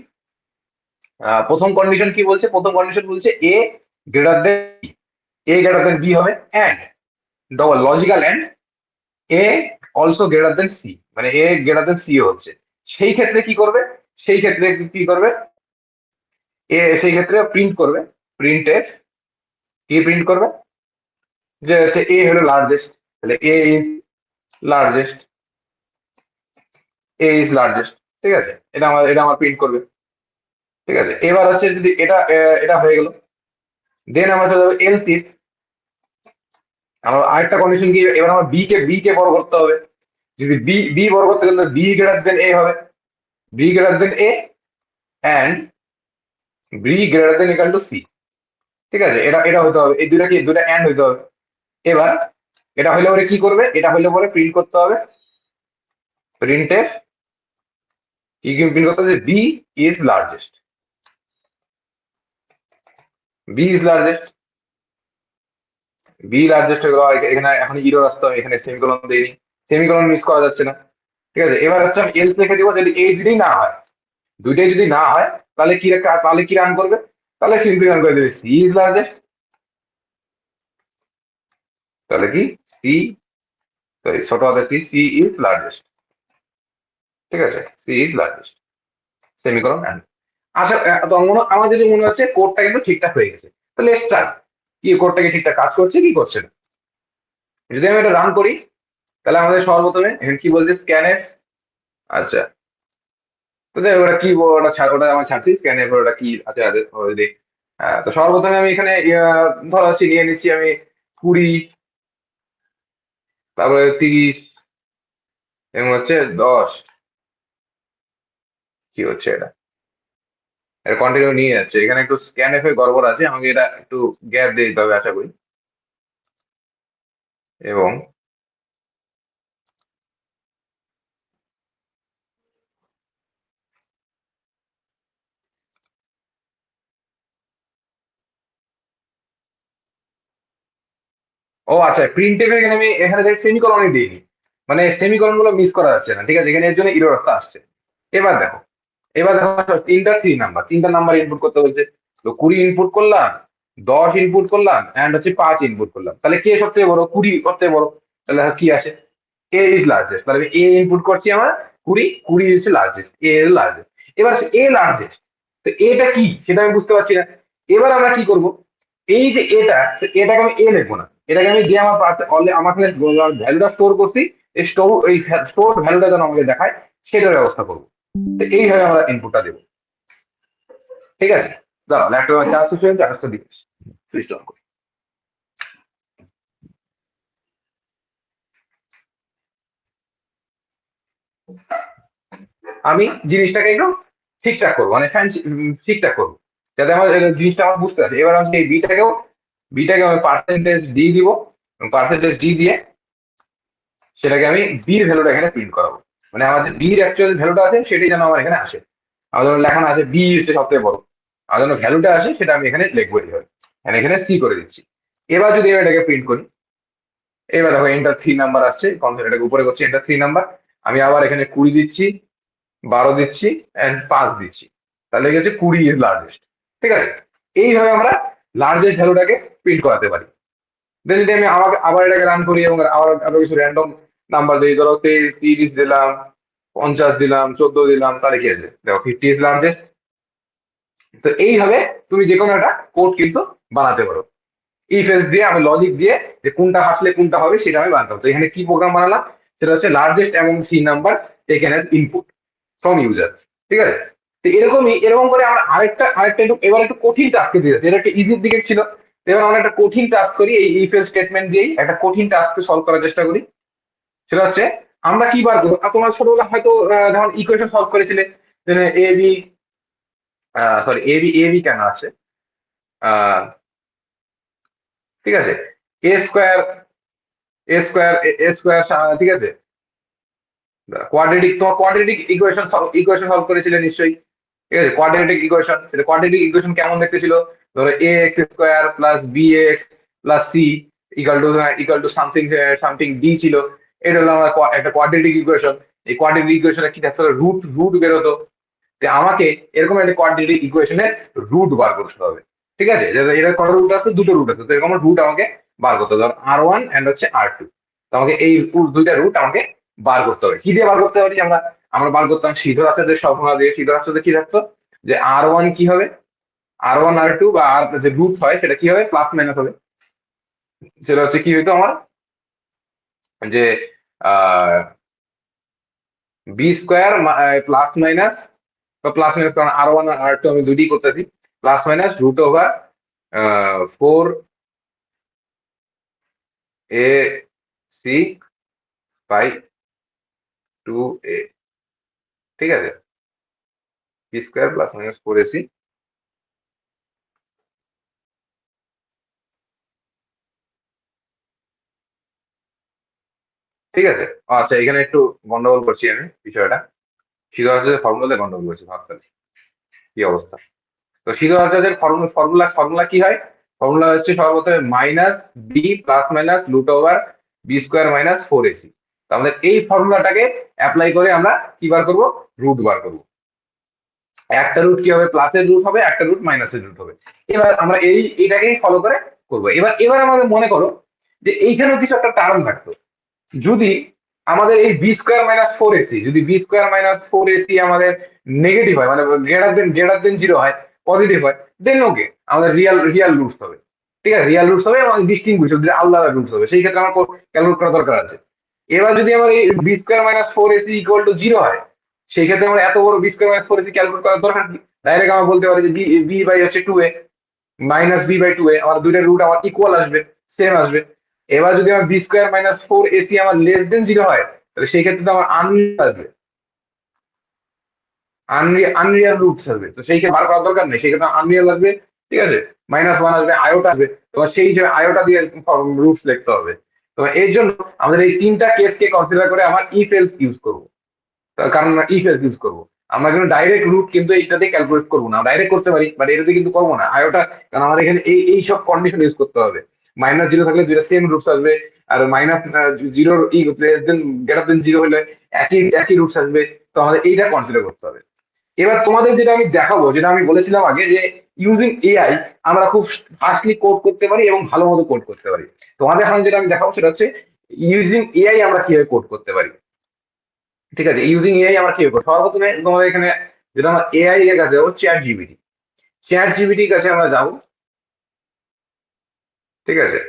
[SPEAKER 1] প্রথম কন্ডিশন কি বলছে, প্রথম কন্ডিশন বলছে a greater than, a greater than b হবে, and double logical and a also greater than c, মানে এ গ্রেটার দেন সি হচ্ছে। সেই ক্ষেত্রে কি করবে, সেই ক্ষেত্রে কি করবে, সেই ক্ষেত্রে প্রিন্ট করবে, প্রিন্ট এস, কি প্রিন্ট করবে, যে হচ্ছে এ হলো লার্জেস্ট, তাহলে A is largest, A is largest. ঠিক আছে, এটা আমার প্রিন্ট করবে। ঠিক আছে, এবার হচ্ছে যদি এটা হয়ে গেল, দেন আমরা চলে যাবো এলস ইফ। আমার আরেকটা কন্ডিশন কি, এবার আমার বি কে বড় করতে হবে। যদি বি বড় করতে গেলে বি গ্রেটার দেন এ হবে, b greater than a and b greater than equal to c. ঠিক আছে, এটা এটা হতে হবে, এই দুটা অ্যান্ড হইতে হবে। এবার এটা হইলে পরে কি করবে, এটা হইলে পরে প্রিন্ট করতে হবে, প্রিন্ট এফ, কি কি প্রিন্ট করতে হবে, b is largest, b is largest, b largest হয়ে গেল। এখানে এখন ইরো আসতে হবে, এখানে সেমিকোলন দেয়নি, সেমিকোলন মিস করা যাচ্ছে না। ঠিক আছে, এবার হচ্ছে আমি এলস লিখে দিব, যদি এই দুটোই না হয়, দুইটাই যদি না হয় তাহলে কি রান করবে, তাহলে সিম্পলি রান করে দেবে সি ইজ লার্জেস্ট। তাহলে কি সি, সরি ছোট হাতে সি, সি ইজ লার্জেস্ট। ঠিক আছে, c is largest, semicolon end. আচ্ছা, তো আমার যদি মনে হচ্ছে কোডটা কিন্তু ঠিকঠাক হয়ে গেছে, তাহলে স্টার্ট, কি কোডটা কি ঠিকঠাক কাজ করছে কি করছে না। যদি আমি এটা রান করি তাহলে আমাদের সর্বপ্রথমে এখানে কি বলছে, স্ক্যানের। আচ্ছা, তো যাই হোক, ওটা কি ওটা ওটা আমার ছাড়ছি, স্ক্যানের পর ওটা কি আছে অলরেডি। তো সর্বপ্রথমে আমি এখানে ধরো হচ্ছে নিয়ে নিচ্ছি আমি 20, তারপরে 30, এবং হচ্ছে 10। কি হচ্ছে এটা, এটা কন্টিনিউ নিয়ে যাচ্ছে, এখানে একটু স্ক্যান এফ এ গড়বড় আছে, আমাকে এটা একটু গ্যাপ দিয়ে দিতে হবে আশা করি। এবং ও আচ্ছা, প্রিন্ট এফ এখানে আমি এখানে সেমিকলনই দিইনি, মানে সেমিকলন গুলো মিস করা যাচ্ছে না। ঠিক আছে, এখানে এর জন্য ইরর রাস্তা আসছে। এবার দেখো, এবার দেখো তিনটা নাম্বার ইনপুট করতে বলছে। তো 20 ইনপুট করলাম, 10 ইনপুট করলাম, এন্ড হচ্ছে 5 ইনপুট করলাম। তাহলে কে সবচেয়ে বড়, 20 সবচেয়ে বড়। তাহলে কি আসে, এ ইজ লার্জেস্ট। তাহলে এ ইনপুট করছি আমার 20, 20 হচ্ছে লার্জেস্ট, এ এর লার্জেস্ট। এবার এ লার্জেস্ট, তো এটা কি সেটা আমি বুঝতে পারছি না। এবার আমরা কি করব, এই যে এটাকে আমি এ লিখবো না, এটাকে আমি যে আমার পাশে আমার ভ্যালুটা স্টোর করছি, এই স্টোর ভ্যালুটা যেন আমাকে দেখায় সেটার ব্যবস্থা করবো। তো এইভাবে আমরা ইনপুটটা দেবো। ঠিক আছে, দাঁড়াও ল্যাপটপে চার্জ শেষ হয়ে চার্জটা দিচ্ছি, সুইচ অন করি। আমি জিনিসটাকে একটু ঠিকঠাক করবো, মানে ফ্যান্সি ঠিকঠাক করবো। যাতে আমার জিনিসটা আমার বুঝতে পারছি। এবার আমি এই বিটাকে আমি পার্সেন্টেজ ডি দিব, পার্সেন্টেজ ডি দিয়ে সেটাকে আমি বির ভ্যালুটা এখানে প্রিন্ট করাবো। মানে আমার যে বির অ্যাকচুয়াল ভ্যালুটা আছে সেটাই যেন আমার এখানে আসে। আমার যেন লেখানো আছে বি হচ্ছে সবথেকে বড়, আমার যেন ভ্যালুটা আসে সেটা আমি এখানে লিখবো এইভাবে। এখানে সি করে দিচ্ছি। এবার যদি আমি এটাকে প্রিন্ট করি, এবার দেখো এন্টার 3 নাম্বার আসছে, এটাকে উপরে করছি এন্টার 3 নাম্বার। আমি আবার এখানে 20 দিচ্ছি, 12 দিচ্ছি এন্ড 5 দিচ্ছি, তাহলে গেছে 20 ইজ লার্জেস্ট। ঠিক আছে, এইভাবে আমরা লার্জেস্ট ভ্যালুটাকে প্রিন্ট করাতে পারি। দেন যদি আমি আমাকে আবার এটাকে রান করি এবং আবার আরো কিছু র্যান্ডম নাম্বার দিই, ধরো 23, 30 দিলাম, 50 দিলাম, 14 দিলাম, তাহলে কি আছে দেখো 50 ইজ লার্জেস্ট। তো এইভাবে তুমি যে কোনো একটা কোড কিন্তু বানাতে পারো। ইফ এলস দিয়ে আমি লজিক দিয়ে যে কোনটা আসলে কোনটা হবে সেটা আমি বানাতাম। তো এখানে কি প্রোগ্রাম বানালাম, সেটা হচ্ছে largest among three number taken as input from user. ঠিক আছে, তো এরকম করে আমরা আরেকটা একটু এবার একটু কঠিন টাস্কে দিয়েছে, এটা একটা ইজির দিকে ছিল। তো এবার আমরা একটা কঠিন টাস্ক করি, এই ইফ এলস স্টেটমেন্ট দিয়েই একটা কঠিন টাস্ককে সলভ করার চেষ্টা করি। সেটা হচ্ছে আমরা কি বার করবো, তোমরা ছোটবেলা হয়তো যখন ইকুয়েশন সলভ করেছিলে, A B, sorry A B কেন আছে, আহ ঠিক আছে, এ স্কোয়ার, এ স্কোয়ার, ঠিক আছে, তোমার কোয়াড্রেটিক ইকুয়েশন সলভ করেছিলে নিশ্চয়ই। ঠিক আছে, কোয়াড্রেটিক ইকুয়েশন, সেটা কোয়াড্রেটিক ইকুয়েশন কেমন দেখতে ছিল, ধরো A X square plus B X plus C equal to something something D ছিল। এটা হলো আমার একটা কোয়াড্রেটিক ইকুয়েশন। এই কোয়াড্রেটিক ইকুয়েশনে কি থাকতো, রুট রুট বেরোতো। যে আমাকে এরকম একটা কোয়াড্রেটিক ইকুয়েশনের রুট বার করতে হবে। ঠিক আছে, এটা কত রুট আছে, দুটো রুট আছে, তো এরকম রুট আমাকে বার করতে হবে, R1 এন্ড হচ্ছে R2। তো আমাকে এই দুইটা রুট আমাকে বার করতে হবে। কি দিয়ে বার করতে পারি আমরা, আমরা বার করতাম সিদ্ধরাচার্যের সূত্র দিয়ে। সিদ্ধরাচার্যে কি থাকতো, যে R1 কি হবে, R1 R2 বা আর যে রুট হয় সেটা কি হবে, প্লাস মাইনাস হবে। সেটা হচ্ছে কি হইতো আমার, যে বি স্কোয়ার প্লাস মাইনাস, বা প্লাস মাইনাস, কারণ R1 আর R2 আমি দুইটি করতেছি, plus minus root over 4 AC by 2A। ঠিক আছে, B square plus minus 4AC। ঠিক আছে, আচ্ছা এখানে একটু গন্ডগোল করছি আমি বিষয়টা, সিদ্ধরাচার্যের ফর্মুলাতে গন্ডগোল করছি, ভাবতাম কি অবস্থা। তো সিদ্ধরাচার্যের ফর্মুলা কি হয়, ফর্মুলা হচ্ছে সর্বপ্রথমে minus b plus minus root over b square minus 4AC। আমাদের এই ফর্মুলাটাকে অ্যাপ্লাই করে আমরা কি বার করবো, রুট বার করবো। একটা রুট কি হবে, প্লাসের রুট হবে, একটা রুট মাইনাসের রুট হবে। এবার আমরা এইটাকেই ফলো করে করবো। এবার আমাদের মনে করো যে এইখানেও কিছু একটা কারণ থাকতো। যদি আমাদের এই বি স্কোয়ার মাইনাস 4AC, যদি বি স্কোয়ার মাইনাস 4AC আমাদের নেগেটিভ হয়, মানে গ্রেটার দেন 0 হয়, পজিটিভ হয়, দেন ওকে আমাদের রিয়াল রুটস হবে। ঠিক আছে, রিয়াল রুটস হবে এবং ডিস্টিংগুইশ হবে, আলাদা রুটস হবে, সেই ক্ষেত্রে আমার ক্যালকুলেট করা দরকার আছে। এবার যদি আমার এই b square minus 4AC equal to 0 হয়, সেই ক্ষেত্রে আমার এত বড় B square minus 4AC calculate করার দরকার কি, ডাইরেক্ট আমার বলতে পারি যে বি বাই হচ্ছে 2A minus B by 2A, আমার দুইটা রুট আমার ইকুয়াল আসবে, সেম আসবে। এবার যদি আমার বি স্কোয়ার মাইনাস 4AC আমার লেস দেন 0 হয়, তাহলে সেই ক্ষেত্রে তো আমার আনরিয়াল আসবে, আনরিয়াল রুটস আসবে। তো সেই ক্ষেত্রে বার করার দরকার নেই, সেই ক্ষেত্রে আনরিয়াল আসবে। ঠিক আছে, -1 আসবে, আয়োটা আসবে, তোমার সেই হিসেবে আয়োটা দিয়ে রুটস লিখতে হবে। তো এর জন্য আমাদের এই তিনটা কেসকে কনসিডার করে আমার ইফ এলস ইউজ করবো। তার কারণ ইফ এলস ইউজ করবো, আমরা কিন্তু ডাইরেক্ট রুট কিন্তু এইটাতে ক্যালকুলেট করবো না, ডাইরেক্ট করতে পারি বাট এটাতে কিন্তু করবো না আয়োটা। কারণ আমাদের এখানে এই সব কন্ডিশন ইউজ করতে হবে। -0 থাকলে দুইটা সেম রুটস আসবে, আর -0 লেস দেন গ্রেটার দেন 0 হলে একই একই রুটস আসবে। তো আমাদের এইটা কনসিডার করতে হবে। এবার তোমাদের যেটা আমি দেখাবো, যেটা আমি বলেছিলাম আগে, যে ইউজিং এআই আমরা খুব ফাস্টলি কোড করতে পারি এবং ভালো মতো কোড করতে পারি। তোমাদের এখন যেটা আমি দেখাবো সেটা হচ্ছে ইউজিং এআই আমরা কিভাবে কোড করতে পারি। ঠিক আছে, ইউজিং এআই আমরা কিভাবে করবো, সর্বপ্রথমে তোমাদের এখানে যেটা আমরা এআই এর কাছে যাবো, চ্যাট জিপিটির কাছে আমরা যাবো। ঠিক আছে,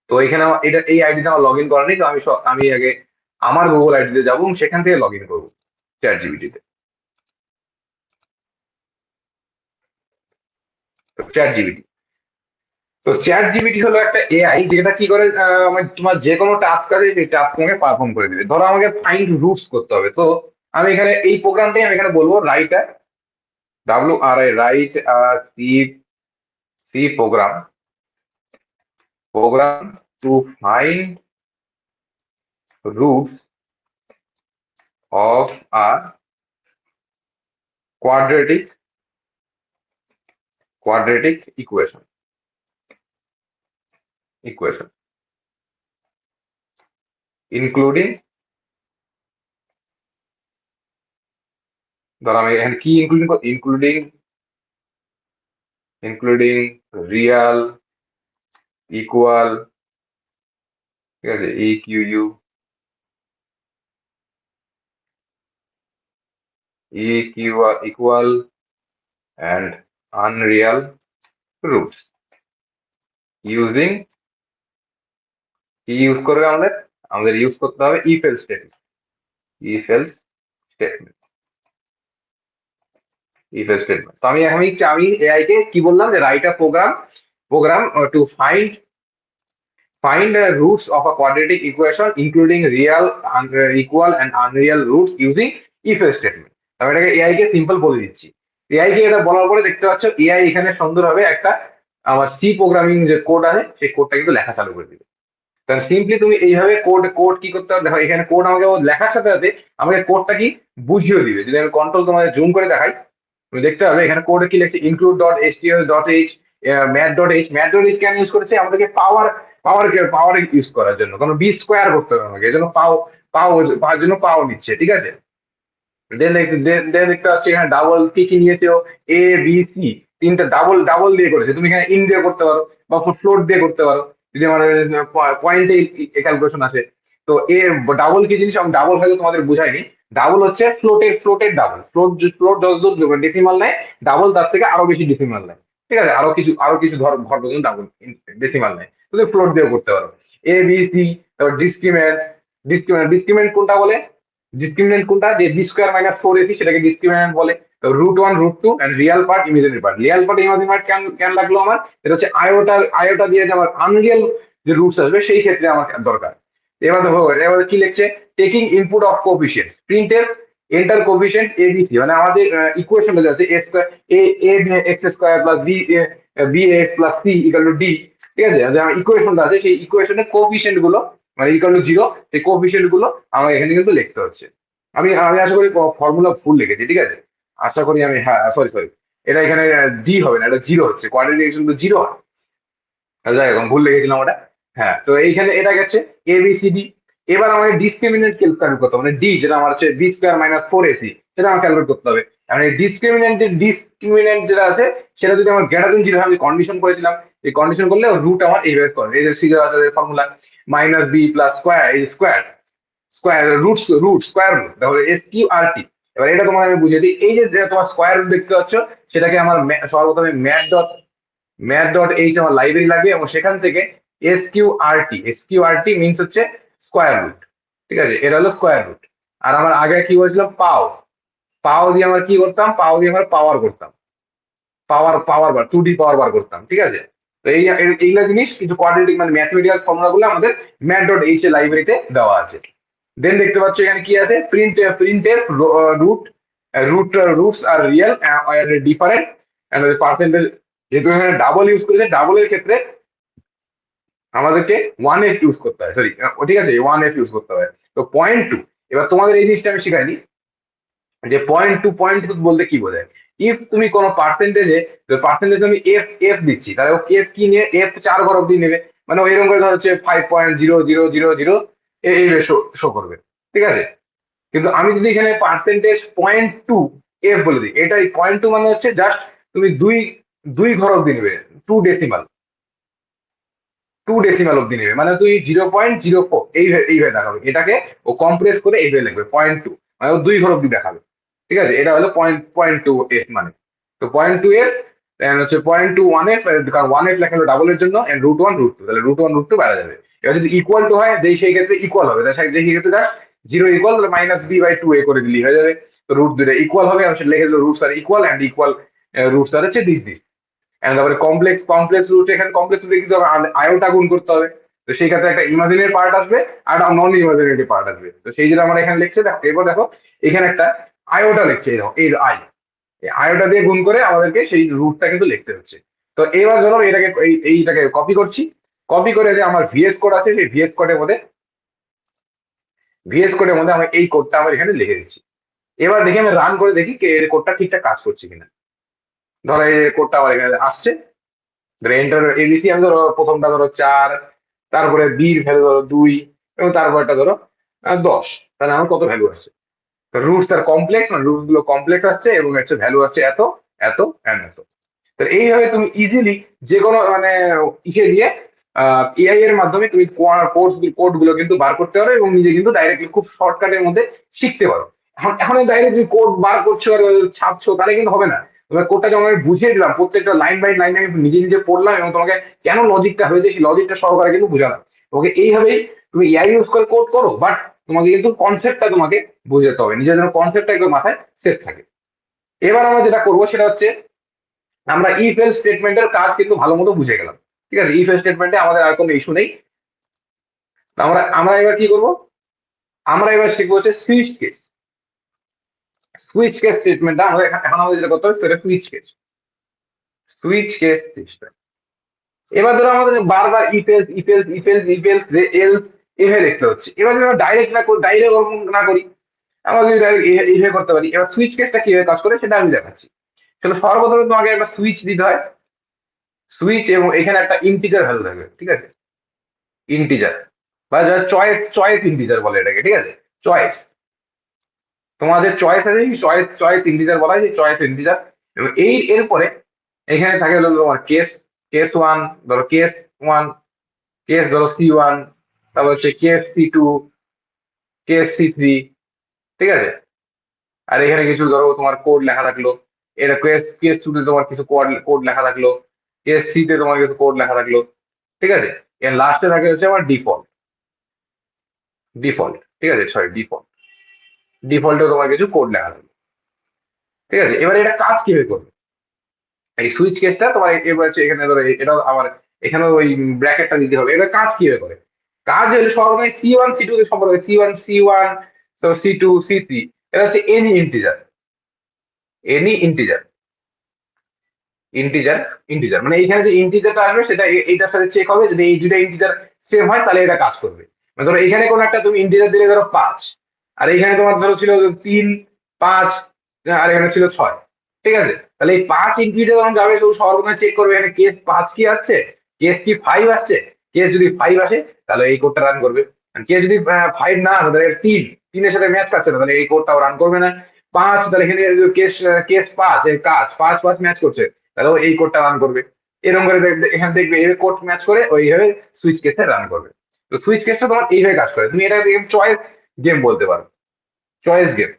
[SPEAKER 1] তো এখানে এটা এই আইডিতে আমার লগ ইন করা নেই, তো আমি আগে আমার গুগল আইডিতে যাবো এবং সেখান থেকে লগ ইন করবো চ্যাট জিপিটিতে। তো চ্যাট জিপিটি হলো একটা এআই যেটা কি করে, মানে তোমার যে কোনো টাস্ক আছে সেই টাস্ক তোমাকে পারফর্ম করে দিবে। ধরো আমাকে ফাইন্ড রুটস করতে হবে, তো আমি এখানে এই প্রোগ্রামটাই আমি এখানে বলবো writer WRI, write a C program to find roots of a quadratic equation including, ধর আমি এখানে কি ইনক্লুডিং রিয়াল, ইকুয়াল, ঠিক আছে, equal and unreal roots using, কি ইউজ করবে আমাদের ইউজ করতে হবে if else statement if else statement তো আমি এআই কে কি বললাম যে write a program to find the roots of a quadratic equation including real, equal and unreal roots using if else statement। আমি এটাকে এআই কে সিম্পল বলে দিচ্ছি। এআই কে এটা বলার পরে দেখতে পাচ্ছ এআই এখানে সুন্দরভাবে একটা আমার সি প্রোগ্রামিং যে কোড আছে সেই কোডটা কিন্তু লেখা চালু করে দিবে। কারণ সিম্পলি তুমি এইভাবে কোড কি করতে হবে, দেখো এখানে কোড আমাকে লেখার সাথে সাথে আমাকে কোডটা কি বুঝিয়ে দিবে। যদি আমি কন্ট্রোল তোমাদের জুম করে দেখাই, তুমি দেখতে পাবে এখানে কোডে কি লিখছে include dot STS dot H math dot H কেন ইউজ করেছে আমাদেরকে পাওয়ার ইউজ করার জন্য, কারণ বি স্কোয়ার করতে হবে আমাকে, এই জন্য পাওয়ার জন্য পাওয়ার নিচ্ছে, ঠিক আছে। দেন দেখতে পাচ্ছি এখানে ডাবল কি নিয়েছে ও, এ বি সি তিনটা ডাবল ডাবল দিয়ে করেছে। তুমি এখানে ইন দিয়ে করতে পারো বা ফ্লোট দিয়ে করতে পারো, যদি আমার পয়েন্টে ক্যালকুলেশন আছে। তো ডাবল কি জিনিস আমি ডাবল হয়তো তোমাদের বুঝাইনি। ডাবল হচ্ছে ফ্লোটের ডাবল, ফ্লোট যত ডেসিমাল নেয় ডাবল তার থেকে আরো বেশি ডেসিমাল নেয়, ঠিক আছে, আরো কিছু ঘর পর্যন্ত ডাবল ডেসিমাল নেয়, তুমি ফ্লোট দিয়েও করতে পারো। এ বি সি, তারপর ডিসক্রিমিনেন্ট কোনটা বলে, ডিসক্রিমিনেন্ট কোনটা, যে b square minus four a c সেটাকে ডিসক্রিমিনেন্ট বলে। √1 √2 and real part imaginary part. Imaginary part কেন লাগলো আমার, এটা হচ্ছে আয়োটা দিয়ে যে আমার আনরিয়াল যে রুটস আসবে সেই ক্ষেত্রে আমার দরকার। এবার দেখো এবার কি লিখছে, টেকিং ইনপুট অফ কোফিসিয়েন্টস প্রিন্টের এন্টার কোফিসিয়েন্ট এবিসি, মানে আমাদের ইকুয়েশনটা যাচ্ছে A square A X square plus B X plus C equal to D, ঠিক আছে। যে আমার ইকুয়েশনটা আছে সেই ইকুয়েশনের কোফিসিয়েন্ট গুলো মানে ইকুয়াল টু 0, সেই কোফিসিয়েন্ট গুলো আমার এখানে কিন্তু লিখতে হচ্ছে। আমি আমি আশা করি ফর্মুলা ভুল লিখেছি, ঠিক আছে, আশা করি আমি, হ্যাঁ সরি এটা এখানে জি হবে না, এটা জিরো হচ্ছে, কোয়াড্রেটিক কিন্তু জিরো হয়। যাই হোক ভুল লিখেছিলাম ওটা। হ্যাঁ, তো এইখানে এটা গেছে এ বি সি ডি। এবার আমাকে ডিসক্রিমিনেন্ট ক্যালকুলেট করতে হবে, মানে ডি যেটা আমার হচ্ছে b square minus four a c, সেটা আমার ক্যালকুলেট করতে হবে। মানে ডিসক্রিমিনেন্ট যেটা আছে সেটা যদি আমার গ্রেটার দেন জিরো আমি কন্ডিশন করেছিলাম, এই কন্ডিশন করলে রুট আমার এইভাবে করে, এই যে সিজার আছে formula minus b plus square, এই স্কোয়ার রুট স্কোয়ার রুট, তাহলে SQRT। এবার এটা তোমার আমি বুঝিয়ে দিই, এই যে তোমার স্কোয়ার রুট দেখতে পাচ্ছ সেটাকে আমার সর্বপ্রথমে ম্যাথ ডট এইচ আমার লাইব্রেরি লাগবে এবং সেখান থেকে এসকিউআরটি মিনস হচ্ছে স্কোয়ার রুট, ঠিক আছে, এটা হলো স্কোয়ার রুট। আর আমার আগে কি বলছিলাম পাও দিয়ে আমার কি করতাম, পাও দিয়ে আমার পাওয়ার করতাম, পাওয়ার বার 2D পাওয়ার বার করতাম, ঠিক আছে। তো এইগুলা জিনিস কিছু কোয়াড্রেটিক মানে ম্যাথমেটিক্যাল ফর্মুলা গুলো আমাদের ম্যাথ.এইচ এর লাইব্রেরিতে দেওয়া আছে। দেন দেখতে পাচ্ছ এখানে কি আছে, প্রিন্টের রুট রুটস আর রিয়েল ডিফারেন্ট পার্সেন্টেজ। যেহেতু এখানে ডাবল ইউজ করেছে, ডাবলের ক্ষেত্রে আমাদেরকে 1f ইউজ করতে হয়, সরি ঠিক আছে 1f ইউজ করতে হয়। তো 0.2, এবার তোমাদের এই জিনিসটা আমি শিখাইনি যে পয়েন্ট টু বলতে কি বোঝায়। ইফ তুমি কোনো পার্সেন্টেজ আমি এফ দিচ্ছি, তাহলে এফ কি নিয়ে এফ 4 ঘর অব্দি নেবে, মানে এরকম করে ধর হচ্ছে 5.0000 এই শো করবে, ঠিক আছে। কিন্তু আমি যদি এখানে পার্সেন্টেজ 0.2 এফ বলে দিই, এটাই 0.2 মানে হচ্ছে জাস্ট তুমি দুই দুই ঘর অব্দি নেবে, টু ডেসিমাল অব্দি নেবে, মানে তুই 0.04 এইভাবে দেখাবে এটাকে, ও কম্প্রেস করে এইভাবে লিখবে 0.2, মানে ও দুই ঘর অব্দি দেখাবে, ঠিক আছে। এটা হলো পয়েন্ট টু এফ মানে। তো 0.2 এফ হচ্ছে 0.21 এফ, কারণ 1 এফ লেখা হলো ডাবলের জন্য, √1 √2, তাহলে √1 √2 বেড়া যাবে। এবার যদি ইকুয়াল টু হয় যেই সেই ক্ষেত্রে ইকুয়াল হবে, যে সেই ক্ষেত্রে দেখ zero equal minus B by two A করে দিলেই হয়ে যাবে। তো রুট দুটো ইকুয়াল হবে, আর সেটা লিখে দিল roots are equal and equal roots are হচ্ছে দিস। এন্ড তারপরে কমপ্লেক্স রুট, এখানে কমপ্লেক্স রুটে কিন্তু আয়োটা গুণ করতে হবে। তো সেই ক্ষেত্রে একটা ইমাজিনারি পার্ট আসবে আর একটা নন ইমাজিনারি পার্ট আসবে। তো সেই যেটা আমরা এখানে লিখছে দেখো, এবার দেখো এখানে একটা আয়োটা লিখছে, এই দেখো এই আই, আয়োটা দিয়ে গুণ করে আমাদেরকে সেই রুটটা কিন্তু লিখতে হচ্ছে। তো এবার ধরো এটাকে এইটাকে কপি করছি, কপি করে যে আমার ভিএস কোড আছে সেই ভিএস কোডের মধ্যে আমি এই কোডটা আমার এখানে লিখে দিচ্ছি। এবার দেখি আমি রান করে দেখি এর কোডটা ঠিকঠাক কাজ করছে কিনা। ধরো এই কোডটা আমার এখানে আসছে, ধরো এন্টার এবিসি, আমি ধরো প্রথমটা ধরো 4, তারপরে বির ভ্যালু ধরো 2, এবং তারপরটা ধরো 10। তাহলে আমার কত ভ্যালু আসছে? রুটস আর কমপ্লেক্স, মানে রুটস গুলো কমপ্লেক্স আসছে এবং হচ্ছে ভ্যালু আছে এত, এত এন্ড এত। তো এইভাবে তুমি ইজিলি যে কোনো মানে ইকে দিয়ে এআই এর মাধ্যমে তুমি কোড গুলো কিন্তু বার করতে পারো এবং নিজে কিন্তু ডাইরেক্টলি খুব শর্টকাটের মধ্যে শিখতে পারো। এখন ডাইরেক্ট তুমি কোড বার করছো আর ছাপছো তাহলে কিন্তু হবে না। তোমার কোডটা যখন আমি বুঝিয়ে দিলাম, প্রত্যেকটা লাইন বাই লাইন আমি নিজে নিজে পড়লাম এবং তোমাকে কেন লজিকটা হয়েছে সেই লজিকটা সহকারে কিন্তু বুঝালাম। তোমাকে এইভাবেই তুমি এআই ইউজ করে কোড করো, বাট তোমাকে কিন্তু কনসেপ্টটা তোমাকে বুঝতে হবে, নিজের যেন কনসেপ্টটা একদম মাথায় সেট থাকে। এবার আমরা যেটা করবো সেটা হচ্ছে, আমরা ইফ এলস স্টেটমেন্টের কাজ কিন্তু ভালো মতো বুঝে গেলাম। ঠিক আছে, ইফ এলস স্টেটমেন্টে আমাদের আর কোনো ইস্যু নেই। তো আমরা আমরা এবার কি করব, আমরা এবার শিখবো হচ্ছে সুইচ কেস। সুইচ কেস স্টেটমেন্টটা আমাদের এখন আমাদের যেটা করতে হবে সেটা সুইচ কেস সিস্টেম। এবার ধরো আমাদের বারবার ইফ এলস এলস এভাবে দেখতে হচ্ছে। এবার যদি আমরা ডাইরেক্ট না করি, ডাইরেক্ট না করি, আমরা যদি ডাইরেক্ট এইভাবে করতে পারি। এবার সুইচ কেসটা কিভাবে কাজ করে সেটা আমি দেখাচ্ছি। তাহলে সর্বপ্রথমে তোমাকে একটা সুইচ দিতে হয়, সুইচ, এবং এখানে একটা ইন্টিজার ভ্যালু থাকবে। ঠিক আছে, ইন্টিজার বা যারা চয়েস চয়েস ইন্টিজার বলে এটাকে। ঠিক আছে, চয়েস, তোমাদের চয়েস আছে, চয়েস চয়েস ইন্টিজার বলা হয়, চয়েস ইন্টিজার। এবং এরপরে এখানে থাকে হলো তোমার কেস, কেস 1, ধরো কেস 1, কেস ধরো C1, তারপর হচ্ছে কেস C2, কেস C3। ঠিক আছে, আর এখানে কিছু ধরো তোমার কোড লেখা থাকলো, এটা কেস 2 তে তোমার কিছু কোড কোড লেখা থাকলো, কেস 3 তে তোমার কিছু কোড লেখা থাকলো। ঠিক আছে, এর লাস্টে থাকে হচ্ছে আমার ডিফল্ট। ঠিক আছে, সরি, ডিফল্টে তোমার কিছু কোড লেখা থাকলো। ঠিক আছে, এবার এটা কাজ কিভাবে করবে, এই সুইচ কেসটা তোমার এবার হচ্ছে এখানে ধরো এটাও আবার এখানে ওই ব্র্যাকেটটা দিতে হবে। এবার কাজ কিভাবে করে, কাজ হলে সর্বদাই C1 C2 তে সম্পর্ক, C1 C1, তো C2 C3, এটা হচ্ছে এনি ইন্টিজার ইন্টিজার ইন্টিজার, মানে এইখানে যে ইন্টিজারটা আসবে সেটা এইটার সাথে চেক হবে। যদি এই দুইটা ইন্টিজার সেম হয় তাহলে এটা কাজ করবে। মানে ধরো এখানে কোনো একটা তুমি ইন্টিজার দিলে ধরো 5, আর এইখানে তোমার ধরো ছিল 3 5, আর এখানে ছিল 6। ঠিক আছে, তাহলে এই 5 ইন্টিজার যখন যাবে তো সর্বদা চেক করবে এখানে কেস 5 কি আসছে, কেস কি 5 আসছে। কেস যদি 5 আসে তাহলে এই কোডটা রান করবে। আর কেস যদি 5 না আসে, তাহলে 3 3-এর সাথে ম্যাচ খাচ্ছে না, তাহলে এই কোডটাও রান করবে না। 5, তাহলে এখানে কেস কেস 5 এর কাজ 5 5 ম্যাচ করছে, তাহলে ও এই কোডটা রান করবে। এরকম করে এখানে দেখবে এই কোড ম্যাচ করে ওইভাবে সুইচ কেসে রান করবে। তো সুইচ কেসটা তোমার এইভাবে কাজ করে, তুমি এটা চয়েস গেম বলতে পারো, চয়েস গেম,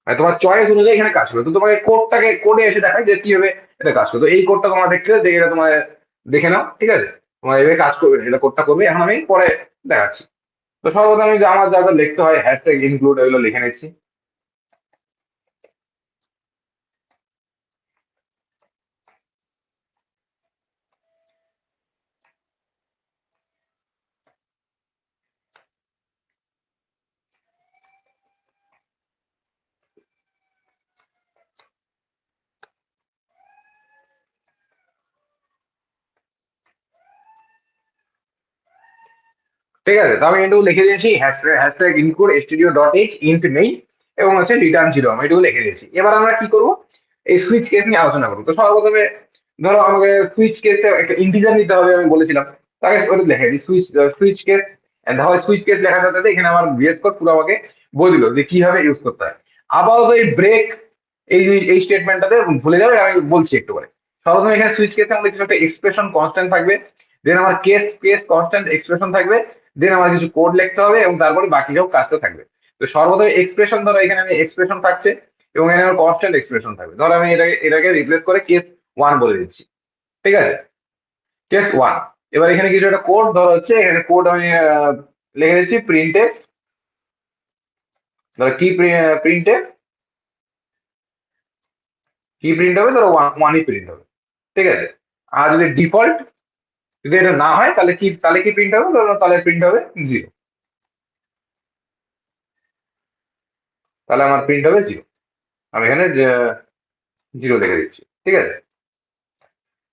[SPEAKER 1] মানে তোমার চয়েস অনুযায়ী এখানে কাজ করবে। তো তোমাকে কোডে এসে দেখায় যে কিভাবে এটা কাজ করবে। তো এই কোডটা তোমার দেখতে দেখে এটা তোমার দেখে নাও। ঠিক আছে, তোমার এইভাবে কাজ করবে, এটা কোডটা করবে, এখন আমি পরে দেখাচ্ছি। তো সর্বপ্রথম আমি যে আমার যা যা লিখতে হয় হ্যাশট্যাগ ইনক্লুড এগুলো লিখে নিচ্ছি। ঠিক আছে, তো আমি এটুকু লিখে দিয়েছি, হ্যাশট্যাগ ইনক্লুড studio.h ইন্ট নেই, এবং হচ্ছে রিটার্ন 0 আমি এটুকু লিখে দিয়েছি। এবার আমরা কি করব, এই সুইচ কেস নিয়ে আলোচনা করবো। তো সর্বপ্রথমে ধরো আমাকে সুইচ কেসে একটা ইন্টিজার নিতে হবে, আমি বলেছিলাম। তাকে ওটা লিখে দিই, সুইচ কেস। ধরো সুইচ কেস লেখার সাথে সাথে এখানে আমার ভিএস কোড পুরো আমাকে বলে দিল যে কিভাবে ইউজ করতে হয়। আপাতত এই ব্রেক, এই স্টেটমেন্টটাতে ভুলে যাবে, আমি বলছি একটু করে। সর্বপ্রথমে এখানে সুইচ কেসে আমাদের কিছু একটা এক্সপ্রেশন কনস্ট্যান্ট থাকবে, দেন আমার কেস কেস কনস্ট্যান্ট এক্সপ্রেশন থাকবে, দেন আমার কিছু কোড লিখতে হবে এবং তারপরে বাকি সব কাজটা থাকবে। তো সর্বপ্রথমে এক্সপ্রেশন, ধরো এখানে আমি এক্সপ্রেশন থাকছে এবং এখানে আমার কনস্ট্যান্ট এক্সপ্রেশন থাকবে। ধরো আমি এটাকে রিপ্লেস করে কেস 1 বলে দিচ্ছি। ঠিক আছে, কেস 1। এবার এখানে কিছু একটা কোড ধরো হচ্ছে, এখানে কোড আমি লিখে দিচ্ছি প্রিন্টে, ধরো প্রিন্টে কি প্রিন্ট হবে, ধরো 1ই প্রিন্ট হবে। ঠিক আছে, আর যদি ডিফল্ট, যদি এটা না হয় তাহলে কি প্রিন্ট হবে, ধরো তাহলে প্রিন্ট হবে 0, তাহলে আমার প্রিন্ট হবে 0। আমি এখানে জিরো লিখে দিচ্ছি, ঠিক আছে।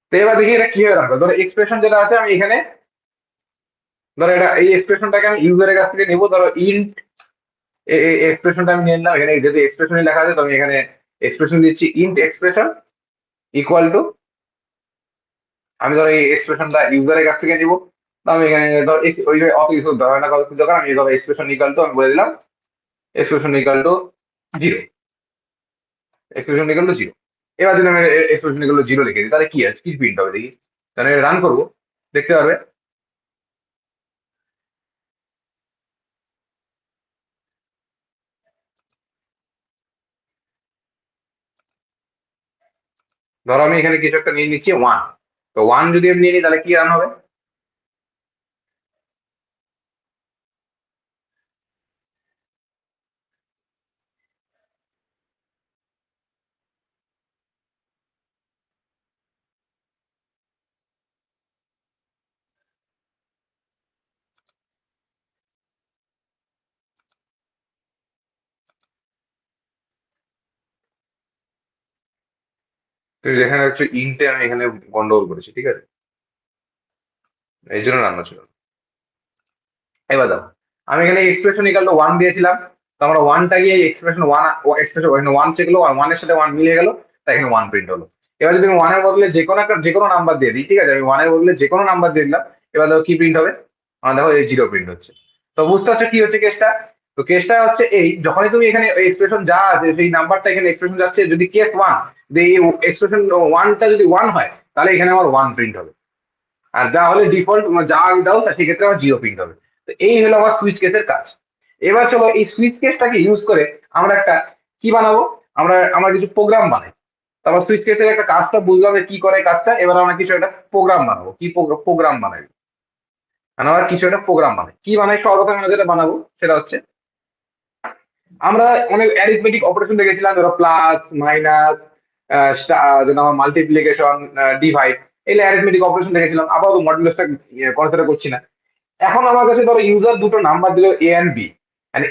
[SPEAKER 1] তো এবার দেখি এটা কিভাবে রাখবো। ধরো এক্সপ্রেশন যেটা আছে আমি এখানে, ধরো এটা এই এক্সপ্রেশনটাকে আমি ইউজারের কাছ থেকে নিবো। ধরো ইন্ট এক্সপ্রেশনটা আমি নিয়ে নিলাম, এখানে যদি এক্সপ্রেশনে লেখা আছে তো আমি এখানে এক্সপ্রেশন দিচ্ছি ইন্ট এক্সপ্রেশন ইকুয়াল টু, আমি ধরো এই এক্সপ্রেশনটা ইউজারের কাছ থেকে নিবো। তো আমি এখানে ধর ওই অত কিছু ধরে না, কত কিছু দরকার, আমি ধরো এক্সপ্রেশন ইকুয়াল টু আমি বলে দিলাম expression equal to zero, expression equal to zero. এবার যদি আমি এক্সপ্রেশন ইকুয়াল টু জিরো লিখে দিই তাহলে কি আছে, কি প্রিন্ট হবে দেখি। তাহলে রান করবো, দেখতে পারবে। ধরো আমি এখানে কিছু একটা নিয়ে নিচ্ছি ওয়ান, তো ওয়ান যদি আমি নিয়ে নিই তাহলে কি রান হবে। তো যেখানে হচ্ছে ইন্টে আমি এখানে গন্ডগোল করেছি, ঠিক আছে, এই জন্য রান্না ছিল। এবার দাও, আমি এখানে এক্সপ্রেশন ইকাল টু ওয়ান দিয়েছিলাম, তো আমরা ওয়ানটা গিয়ে এক্সপ্রেশন ওয়ান, এক্সপ্রেশন ওয়ান শিখলো, ওয়ানের সাথে ওয়ান মিলে গেল, তাই এখানে ওয়ান প্রিন্ট হলো। এবার যদি আমি ওয়ানের বদলে যে কোনো একটা যে কোনো নাম্বার দিয়ে দিই, ঠিক আছে, আমি ওয়ানের বদলে যে কোনো নাম্বার দিয়ে দিলাম, এবার দেখো কি প্রিন্ট হবে, আমার দেখো এই জিরো প্রিন্ট হচ্ছে। তো বুঝতে পারছো কি হচ্ছে কেসটা। তো কেসটা হচ্ছে এই, যখনই তুমি এখানে এক্সপ্রেশন যা আছে সেই নাম্বারটা এখানে এক্সপ্রেশন যাচ্ছে, যদি কেস ওয়ান, এই এক্সপ্রেশন ওয়ানটা যদি ওয়ান হয় তাহলে এখানে আমার ওয়ান প্রিন্ট হবে। আর যা হলে ডিফল্ট যা আমি দাও তা সেক্ষেত্রে আমার জিরো প্রিন্ট হবে। তো এই হলো আমার সুইচ কেসের কাজ। এবার চলো এই সুইচ কেসটাকে ইউজ করে আমরা একটা কি বানাবো, আমরা কিছু প্রোগ্রাম বানাই। তারপর সুইচ কেসের একটা কাজটা বুঝলাম যে কি করে কাজটা, এবার আমরা কিছু একটা প্রোগ্রাম বানাবো। কি প্রোগ্রাম বানাই, মানে আমরা কিছু একটা প্রোগ্রাম বানাই, কি বানাই সর্বপ্রথম আমরা যেটা বানাবো সেটা হচ্ছে, আমরা অনেক অ্যারিথমেটিক অপারেশন দেখেছিলাম, ধরো প্লাস মাইনাস, যেন আমার মাল্টিপ্লিকেশন, ডিভাইড, এই অ্যারিথমেটিক অপারেশন দেখেছিলাম, আপাতত মডুলাসটা কনসিডার করছি না। এখন আমার কাছে ধরো ইউজার দুটো নাম্বার দিল এ এন্ড বি,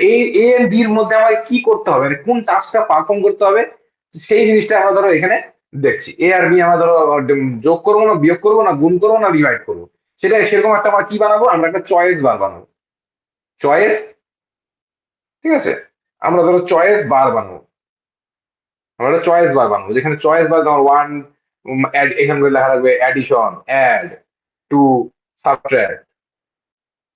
[SPEAKER 1] এই এ এন্ড বি এর মধ্যে আমাকে কি করতে হবে, মানে কোন টাস্কটা পারফর্ম করতে হবে, সেই জিনিসটা আমরা ধরো এখানে দেখছি। এ আর বি আমরা ধরো যোগ করবো না বিয়োগ করবো না গুণ করবো না ডিভাইড করবো, সেটা সেরকম একটা আমরা কি বানাবো, আমরা একটা চয়েস বার বানাবো। চয়েস, ঠিক আছে, আমরা ধরো চয়েস বার বানাবো, আমরা একটা চয়েস বার বানাবো, যেখানে চয়েস বার ধরো ওয়ান, এখানে লেখা থাকবে addition, add, two, subtract,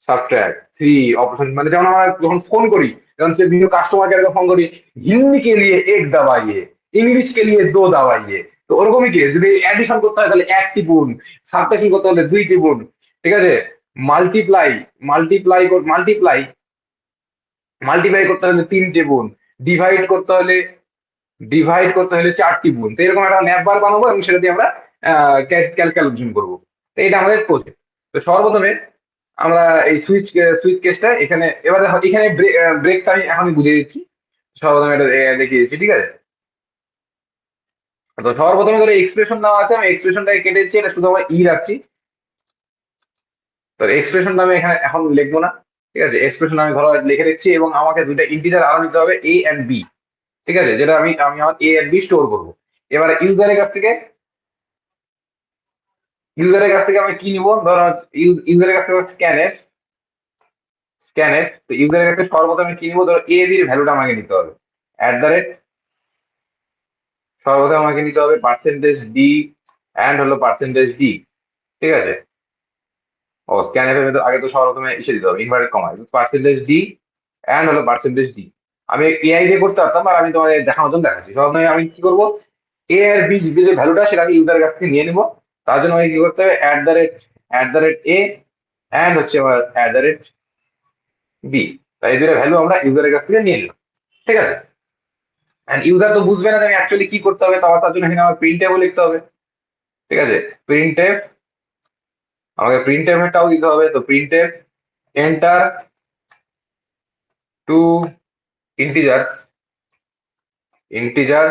[SPEAKER 1] subtract, three, option, মানে যেমন আমরা যখন ফোন করি, যেমন সে বিভিন্ন কাস্টমার কেয়ারকে ফোন করি, হিন্দি কে লিয়ে এক দাবাইয়ে, ইংলিশ কে লিয়ে দো দাবাইয়ে, তো ওরকমই কি যদি অ্যাডিশন করতে হয় তাহলে এক টিপুন, সাবট্রাকশন করতে হলে দুই টিপুন, ঠিক আছে, মাল্টিপ্লাই, মাল্টিপ্লাই মাল্টিপ্লাই মাল্টিপ্লাই করতে হলে তিন টিপুন, ডিভাইড করতে হলে ডিভাইড করতে হলে চারটি গুণ। তো এরকম একটা ম্যাপ বার বানাবো এবং সেটা দিয়ে আমরা ক্যালকুলেশন করবো। তো এটা আমাদের প্রজেক্ট। তো সর্বপ্রথমে আমরা এই সুইচ কেসটা এখানে, এবার দেখো এখানে ব্রেকটা আমি এখনই বুঝিয়ে দিচ্ছি। সর্বপ্রথমে এটা দেখিয়ে দিচ্ছি, ঠিক আছে। তো সর্বপ্রথমে ধরো এক্সপ্রেশন দেওয়া আছে, আমি এক্সপ্রেশনটাকে কেটে দিচ্ছি, এটা শুধু আমরা ই রাখছি। তো এক্সপ্রেশনটা আমি এখানে এখন লিখবো না, ঠিক আছে, এক্সপ্রেশন আমি ধরো লিখে দিচ্ছি এবং আমাকে দুইটা ইন্টিজার আরো নিতে হবে এ এন্ড বি, ঠিক আছে, যেটা আমি আমি আমার এ এন্ড বি স্টোর করবো। এবার ইউজারের কাছ থেকে, আমি কি নিবো, ধরো ইউজারের কাছ থেকে স্ক্যানএফ, তো ইউজারের কাছে সর্বপ্রথমে কি নিবো, ধরো এ বির ভ্যালুটা আমাকে নিতে হবে, অ্যাট দ্য রেট, সর্বপ্রথম আমাকে নিতে হবে পার্সেন্টেজ ডি অ্যান্ড হলো পার্সেন্টেজ ডি, ঠিক আছে। ও স্ক্যানএফ এর আগে তো সর্বপ্রথমে এসে দিতে হবে inverted comma, percentage D and হলো পার্সেন্টেজ ডি। আমি এআই দিয়ে করতে পারতাম আর আমি তোমাদের দেখানোর জন্য দেখাচ্ছি। সর্বপ্রথমে আমি কি করবো, এ আর বি যে ভ্যালুটা সেটা আমি ইউজারের কাছ থেকে নিয়ে নিবো। তার জন্য আমাকে কি করতে হবে, at the rate A and হচ্ছে আমার অ্যাট দ্য রেট বি, তাই এই দুটো ভ্যালু আমরা ইউজারের কাছ থেকে নিয়ে নিলাম, ঠিক আছে। এন্ড ইউজার তো বুঝবে না যে আমি অ্যাকচুয়ালি কি করতে হবে, তার জন্য এখানে আমার প্রিন্ট টেবল লিখতে হবে, ঠিক আছে। প্রিন্ট টেব, আমাকে প্রিন্ট টেবটাও দিতে হবে। তো print tab enter two integers, integer,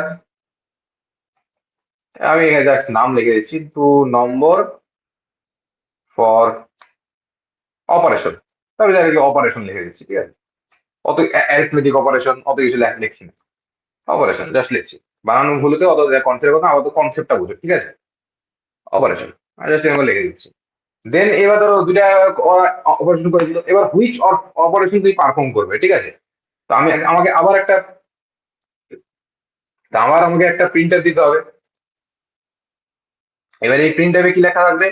[SPEAKER 1] আমি এখানে জাস্ট নাম লিখে দিচ্ছি, টু নম্বর ফর অপারেশন, তবে জানি অপারেশন লিখে দিচ্ছি, ঠিক আছে। অত অ্যারিথমেটিক অপারেশন অত কিছু লিখছি না, অপারেশন জাস্ট লিখছি। বানানো ভুল হতে অত কনসেপ্টের কথা, অত কনসেপ্টটা বুঝো, ঠিক আছে? অপারেশন আর জাস্ট এভাবে লিখে দিচ্ছি। দেন এবার ধরো দুইটা অপারেশন করে দিল, এবার হুইচ অপারেশন তুই পারফর্ম করবে, ঠিক আছে? তো আমাকে আবার একটা, তা আমাকে একটা প্রিন্টার দিতে হবে। এবার এই প্রিন্টারে কি লেখা থাকবে?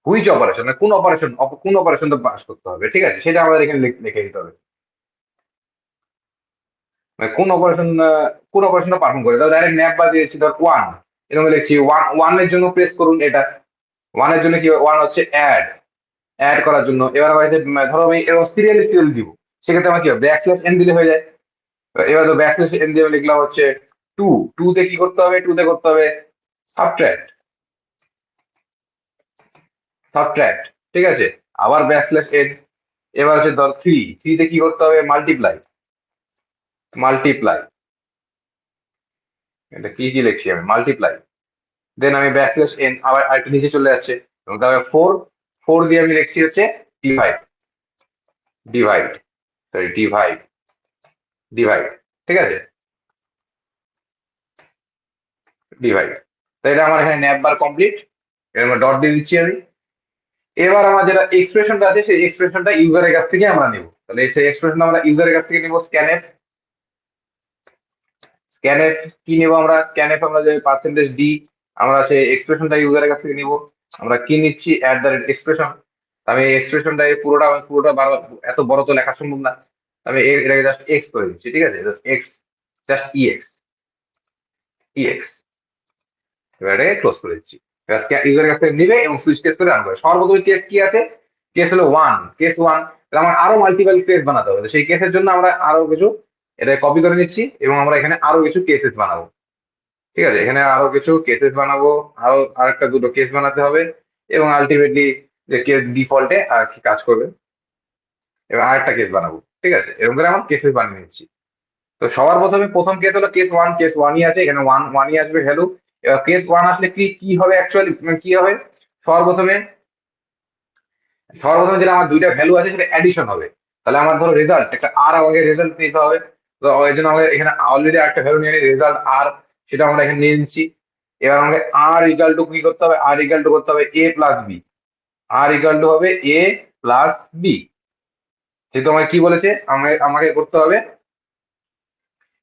[SPEAKER 1] হুইচ অপারেশন, কোন অপারেশনটা পাস করতে হবে, ঠিক আছে? সেটা আমাদের এখানে লিখে দিতে হবে। মানে কোন অপারেশনটা পারফর্ম করে, ধর ডাইরেক্ট ন্যাপ বা দিয়েছি ধর ওয়ান, এরকম লিখছি ওয়ান এর জন্য প্রেস করুন এটা। ওয়ান এর জন্য কি, ওয়ান হচ্ছে অ্যাড, অ্যাড করার জন্য। এবার আমার ধরো আমি সিরিয়াল দিব, সেক্ষেত্রে আমার কি হবে, ব্যাকস্ল্যাশ এন দিলে হয়ে যায়। এবার তো ব্যাকস্ল্যাশ এন দিয়ে লিখলাম হচ্ছে টু, টু তে কি করতে হবে, টু তে করতে হবে সাবট্রাক্ট, সাবট্রাক্ট, ঠিক আছে? আবার ব্যাকস্ল্যাশ এন। এবার হচ্ছে ধর থ্রি, থ্রিতে কি করতে হবে, মাল্টিপ্লাই, মাল্টিপ্লাই, এটা কি কি লিখছি আমি, মাল্টিপ্লাই। দেন আমি ব্যাকস্ল্যাশ এন, আবার আরেকটা নিচে চলে যাচ্ছে, এবং তারপরে ফোর, ফোর দিয়ে আমি লিখছি হচ্ছে divide, divide, sorry divide, divide, ঠিক আছে? ডিভাইড। তো এটা আমার এখানে ন্যাপ বার কমপ্লিট, এর ডট দিয়ে দিচ্ছি আমি। এবার আমার যেটা এক্সপ্রেশনটা আছে, সেই এক্সপ্রেশনটা ইউজারের কাছ থেকে আমরা নিব। তাহলে সেই এক্সপ্রেশন আমরা ইউজারের কাছ থেকে নিব স্ক্যানএফ, স্ক্যানএফ কি নিব আমরা, স্ক্যানএফ আমরা যে পার্সেন্টেজ ডি, আমরা সেই এক্সপ্রেশনটা ইউজারের কাছ থেকে নিব। আমরা কি নিচ্ছি, অ্যাট দ্য রেট এক্সপ্রেশন। আমি পুরোটা পুরোটা এত বড় তো লেখা সম্ভব না, আমি এটাকে জাস্ট এক্স করে দিচ্ছি, ঠিক আছে? এক্স, জাস্ট ইএক্স, ইএক্স, এবারে ক্লোজ করে দিচ্ছি। ইউজারের কাছ থেকে নিবে এবং সুইচ কেস করে রান করে। সর্বপ্রথম কেস কি আছে, কেস হলো ওয়ান, কেস ওয়ান। আমার আরো মাল্টিপল কেস বানাতে হবে, তো সেই কেসের জন্য আমরা আরো কিছু, এটা কপি করে নিচ্ছি এবং আমরা এখানে আরো কিছু কেসেস বানাবো, ঠিক আছে? এখানে আরো কিছু কেসেস বানাবো, আরো আরেকটা দুটো কেস বানাতে হবে, এবং আলটিমেটলি যে কেস ডিফল্টে আর কি কাজ করবে, এবং আরেকটা কেস বানাবো, ঠিক আছে? এরকম করে আমার কেসেস বানিয়ে নিচ্ছি। তো সবার প্রথমে প্রথম কেস হলো কেস ওয়ান, কেস ওয়ানই আছে এখানে, ওয়ানই আসবে ভ্যালু। এবার কেস ওয়ান আসলে কি কি হবে অ্যাকচুয়ালি, কি হবে, সর্বপ্রথমে সর্বপ্রথমে যেটা আমার দুইটা ভ্যালু আছে সেটা অ্যাডিশন হবে। তাহলে আমার ধরো রেজাল্ট একটা আর, আমাকে রেজাল্ট নিতে হবে। তো এই জন্য আমাকে এখানে অলরেডি একটা ভ্যালু নিয়ে নিই রেজাল্ট আর, সেটা আমরা এখানে নিয়ে নিচ্ছি। এবার আমাকে আর ইকাল টু কি করতে হবে, আর ইকাল টু করতে হবে এ প্লাস বি, আর ইকাল টু হবে এ প্লাস বি। যেহেতু আমাকে কি বলেছে, আমাকে আমাকে করতে হবে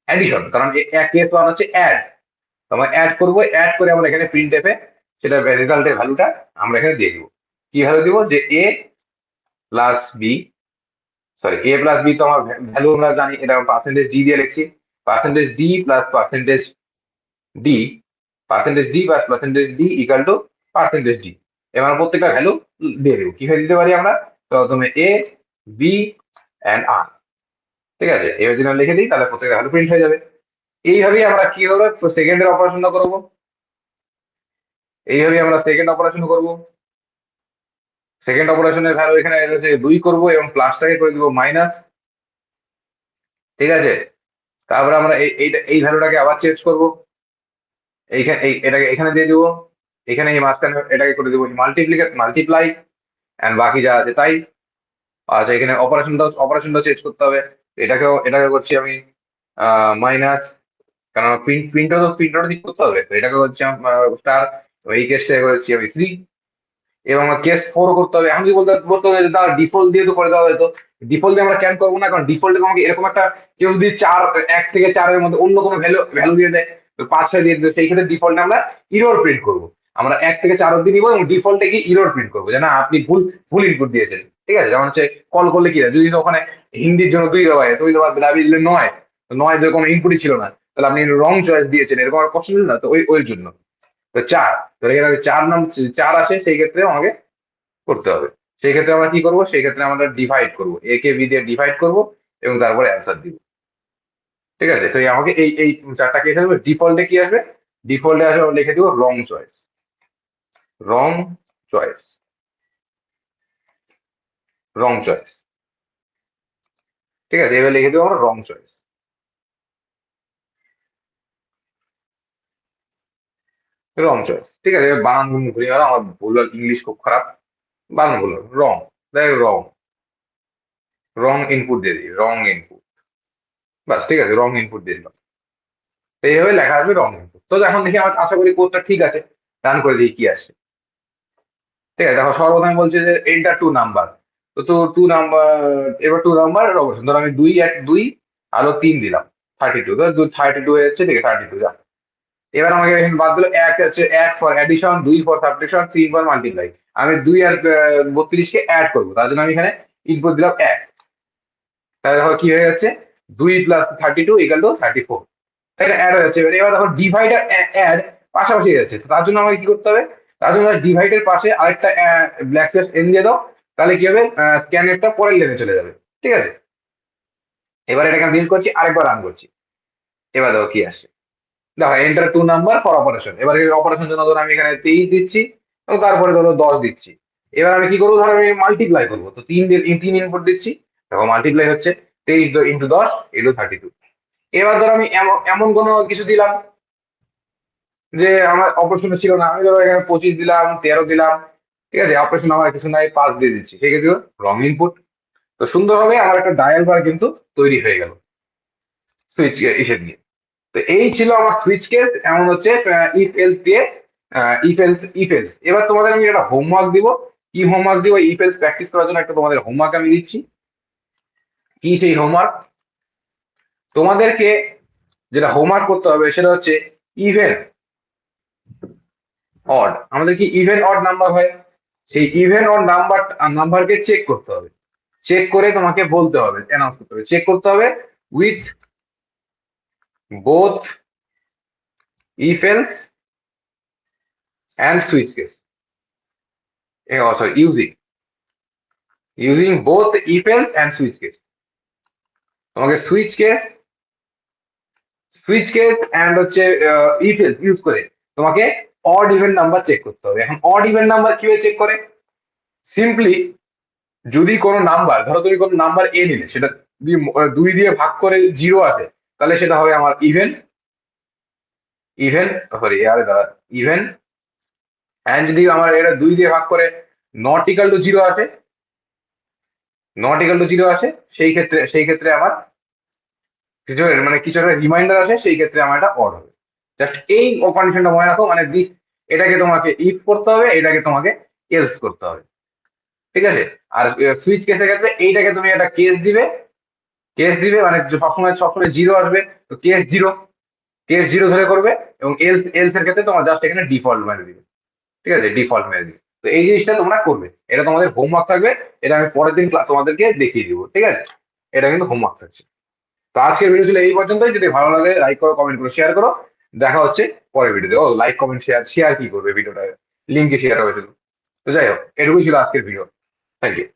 [SPEAKER 1] অ্যাডিশন, কারণ কেস ওয়ান হচ্ছে অ্যাড। আমরা অ্যাড করবো, অ্যাড করে আমরা এখানে প্রিন্ট এফে সেটা রেজাল্টের ভ্যালুটা আমরা এখানে দিয়ে দিব। কি ভ্যালু দিব, যে এ প্লাস বি, সরি এ প্লাস বি তো আমার ভ্যালু আমরা জানি, এটা পার্সেন্টেজ ডি দিয়ে লিখছি, percentage D plus percentage D, percentage D plus percentage D equal to percentage D. এবার প্রত্যেকটা ভ্যালু দিয়ে দেবো, কিভাবে দিতে পারি আমরা, তো প্রথমে এ, বি অ্যান্ড আর, ঠিক আছে? এবার যদি আমরা লিখে দিই তাহলে প্রত্যেকটা ভ্যালু প্রিন্ট হয়ে যাবে। এইভাবেই আমরা কি হবে, সেকেন্ডের অপারেশনটা করবো, এইভাবেই আমরা সেকেন্ড অপারেশন করবো। সেকেন্ড অপারেশনের ভ্যালু এখানে এসে দুই করবো এবং প্লাসটাকে করে দিব মাইনাস, ঠিক আছে? তারপরে আমরা এই ভ্যালুটাকে আবার চেঞ্জ করবো, এইখানে এটাকে এখানে দিয়ে দিব, এখানে এই মাঝখানে এটাকে করে দিব মাল্টিপ্লাই, এন্ড বাকি যা আছে তাই। আচ্ছা, এখানে অপারেশনটা চেঞ্জ করতে হবে, এটাকে করছি আমি মাইনাস, কারণ প্রিন্টটা ঠিক করতে হবে, তো এটাকে হচ্ছে স্টার, এই কেসটা করেছি আমি থ্রি। এবং আমার কেস ফোর করতে হবে। এখন যদি বলতে বলতে হবে দাদা ডিফল্ট দিয়ে তো করে দেওয়া হয়তো, ডিফল্ট দিয়ে আমরা ক্যান করবো না, কারণ ডিফল্টে আমাকে এরকম একটা, কেউ যদি চার, এক থেকে চারের মধ্যে অন্য কোনো ভ্যালু ভ্যালু দিয়ে দেয়, তো পাঁচ ছয় দিয়ে দেয়, সেই ক্ষেত্রে ডিফল্টে আমরা ইরর প্রিন্ট করবো। আমরা এক থেকে চার অব্দি নিবো এবং ডিফল্টে গিয়ে ইরর প্রিন্ট করবো, যে না আপনি ভুল ভুল ইনপুট দিয়েছেন, ঠিক আছে? যেমন হচ্ছে কল করলে কি হয়, যদি ওখানে হিন্দির জন্য দুই দেওয়া হয়, তো ওই দেওয়া দিলে নয়, তো নয় যে কোনো ইনপুটই ছিল না, তাহলে আপনি রং চয়েস দিয়েছেন, এরকম আর কষ্ট ছিল না, তো ওই জন্য। তো চার, তো এখানে চার আসে, সেই ক্ষেত্রে আমাকে করতে হবে। সেই ক্ষেত্রে আমরা কি করবো, সেই ক্ষেত্রে আমরা ডিভাইড করবো, এ কে বি দিয়ে ডিভাইড করবো এবং তারপরে অ্যান্সার দিব, ঠিক আছে? তো আমাকে এই চারটা কেস আসবে, ডিফল্টে কি আসবে, ডিফল্টে আসবে আমরা লিখে দিব রং চয়েস, রং চয়েস, রং চয়েস, ঠিক আছে? এবার লিখে দেবো আমরা রং চয়েস, রং চয়েস, ঠিক আছে? এবার বানান ভুল ঘুরে গেল, আমার ভুল, ইংলিশ খুব খারাপ, বানান ভুল, রং, দেখ রং, রং ইনপুট দিয়ে দিই, রং ইনপুট, বাস, ঠিক আছে? রং ইনপুট দিয়ে দিলাম। তো এইভাবে লেখা আসবে রং ইনপুট। তো এখন দেখি আমার আশা করি কোডটা ঠিক আছে, রান করে দিই কি আসে। ঠিক আছে, দেখো সর্বপ্রথমে বলছে যে এন্টার টু নাম্বার। তো টু নাম্বার, এবার টু নাম্বার অবশ্যই ধরো আমি 2 আরো 3 দিলাম, 32, ধর 32 হয়ে যাচ্ছে, ঠিক আছে 32 যা। এবার আমাকে এখানে বাদ দিলো এক আছে, এক for addition, 2 for subtraction, 3 for multiply. আমি 2 আর 32 কে অ্যাড করবো, তার জন্য আমি এখানে ইনপুট দিলাম 1। তাহলে দেখো কি হয়ে যাচ্ছে, 2 + 32 = 34। এটা অ্যাড হয়ে যাচ্ছে। এবার দেখো ডিভাইড আর অ্যাড পাশাপাশি হয়ে যাচ্ছে, তো তার জন্য আমাকে কি করতে হবে, তার জন্য ডিভাইডের পাশে আরেকটা ব্ল্যাক স্পেস এন দিয়ে দাও। তাহলে কি হবে, স্ক্যানেরটা পরের লেনে চলে যাবে। ঠিক আছে, এবার এটাকে আমি ডিলিট করছি, আরেকবার রান করছি। এবার দেখো কি আসে, দেখো enter two number for operation. এবার অপারেশন জন্য ধরো আমি এখানে 23 দিচ্ছি, এবং তারপরে ধরো 10 দিচ্ছি। এবার আমি কি করবো, ধরো আমি মাল্টিপ্লাই করবো, তো 3 ইনপুট দিচ্ছি, দেখো মাল্টিপ্লাই হচ্ছে, 23 × 10 = 32। এবার ধরো আমি এমন কোনো কিছু দিলাম যে আমার অপারেশনে ছিল না, আমি ধরো এখানে 25 দিলাম, 13 দিলাম। ঠিক আছে, অপারেশন আমার কিছু নাই, 5 দিয়ে দিচ্ছি, সেক্ষেত্রে রং ইনপুট। তো সুন্দরভাবে আমার একটা ডায়াল বার কিন্তু তৈরি হয়ে গেল সুইচ এসে দিয়ে। তো এই ছিল আমার সুইচ কেস, এমন হচ্ছে ইফ এলস দিয়ে, ইফ এলস। এবার তোমাদের আমি একটা হোমওয়ার্ক দিব। কি হোমওয়ার্ক দিব, ইফ এলস প্র্যাকটিস করার জন্য একটা তোমাদের হোমওয়ার্ক আমি দিচ্ছি। কি সেই হোমওয়ার্ক, তোমাদেরকে যেটা হোমওয়ার্ক করতে হবে সেটা হচ্ছে ইভেন অড। আমাদের কি ইভেন অড নাম্বার হয়, সেই ইভেন অড নাম্বারকে চেক করতে হবে। চেক করে তোমাকে বলতে হবে, অ্যানাউন্স করতে হবে, চেক করতে হবে with both if else and switch case, sorry using both if else and switch case. তোমাকে সুইচ কেস অ্যান্ড হচ্ছে ইফ এলস ইউজ করে তোমাকে অড ইভেন নাম্বার চেক করতে হবে। এখন অড ইভেন নাম্বার কিভাবে চেক করে, সিম্পলি যদি কোনো নাম্বার, ধরো তুমি কোনো নাম্বার এ নিলে, সেটা যদি 2 দিয়ে ভাগ করে 0 আসে, তাহলে সেটা হবে আমার ইভেন, ইভেন সরি আরে দাদা ইভেন। অ্যান্ড যদি আমার এটা 2 দিয়ে ভাগ করে ≠ 0 আসে, নত ইকাল টু 0 আসে, সেই ক্ষেত্রে আমার কিছু একটা রিমাইন্ডার আসে, সেই ক্ষেত্রে আমার এটা অড হবে। জাস্ট এই কন্ডিশনটা মনে রাখো, মানে দিস, এটাকে তোমাকে ইফ করতে হবে, এটাকে তোমাকে এলস করতে হবে। ঠিক আছে, আর সুইচ কেসের ক্ষেত্রে এইটাকে তুমি একটা কেস দিবে মানে সবসময় সবসময় 0 আসবে, তো কেস 0 ধরে করবে, এবং এলস এর ক্ষেত্রে তোমার জাস্ট এখানে ডিফল্ট মেরে দিবে। ঠিক আছে, ডিফল্ট মেরে দিবে। তো এই জিনিসটা তোমরা করবে, এটা তোমাদের হোমওয়ার্ক থাকবে। এটা আমি পরের দিন ক্লাস তোমাদেরকে দেখিয়ে দিব। ঠিক আছে, এটা কিন্তু হোমওয়ার্ক থাকছে। তো আজকের ভিডিও ছিল এই পর্যন্তই। যদি ভালো লাগে লাইক করো, কমেন্ট করো, শেয়ার করো। দেখা হচ্ছে পরের ভিডিওতে। ও লাইক কমেন্ট শেয়ার কি করবে, ভিডিওটা লিঙ্কে শেয়ার হয়েছিল। তো যাই হোক, এটুকুই ছিল আজকের ভিডিও। Thank you.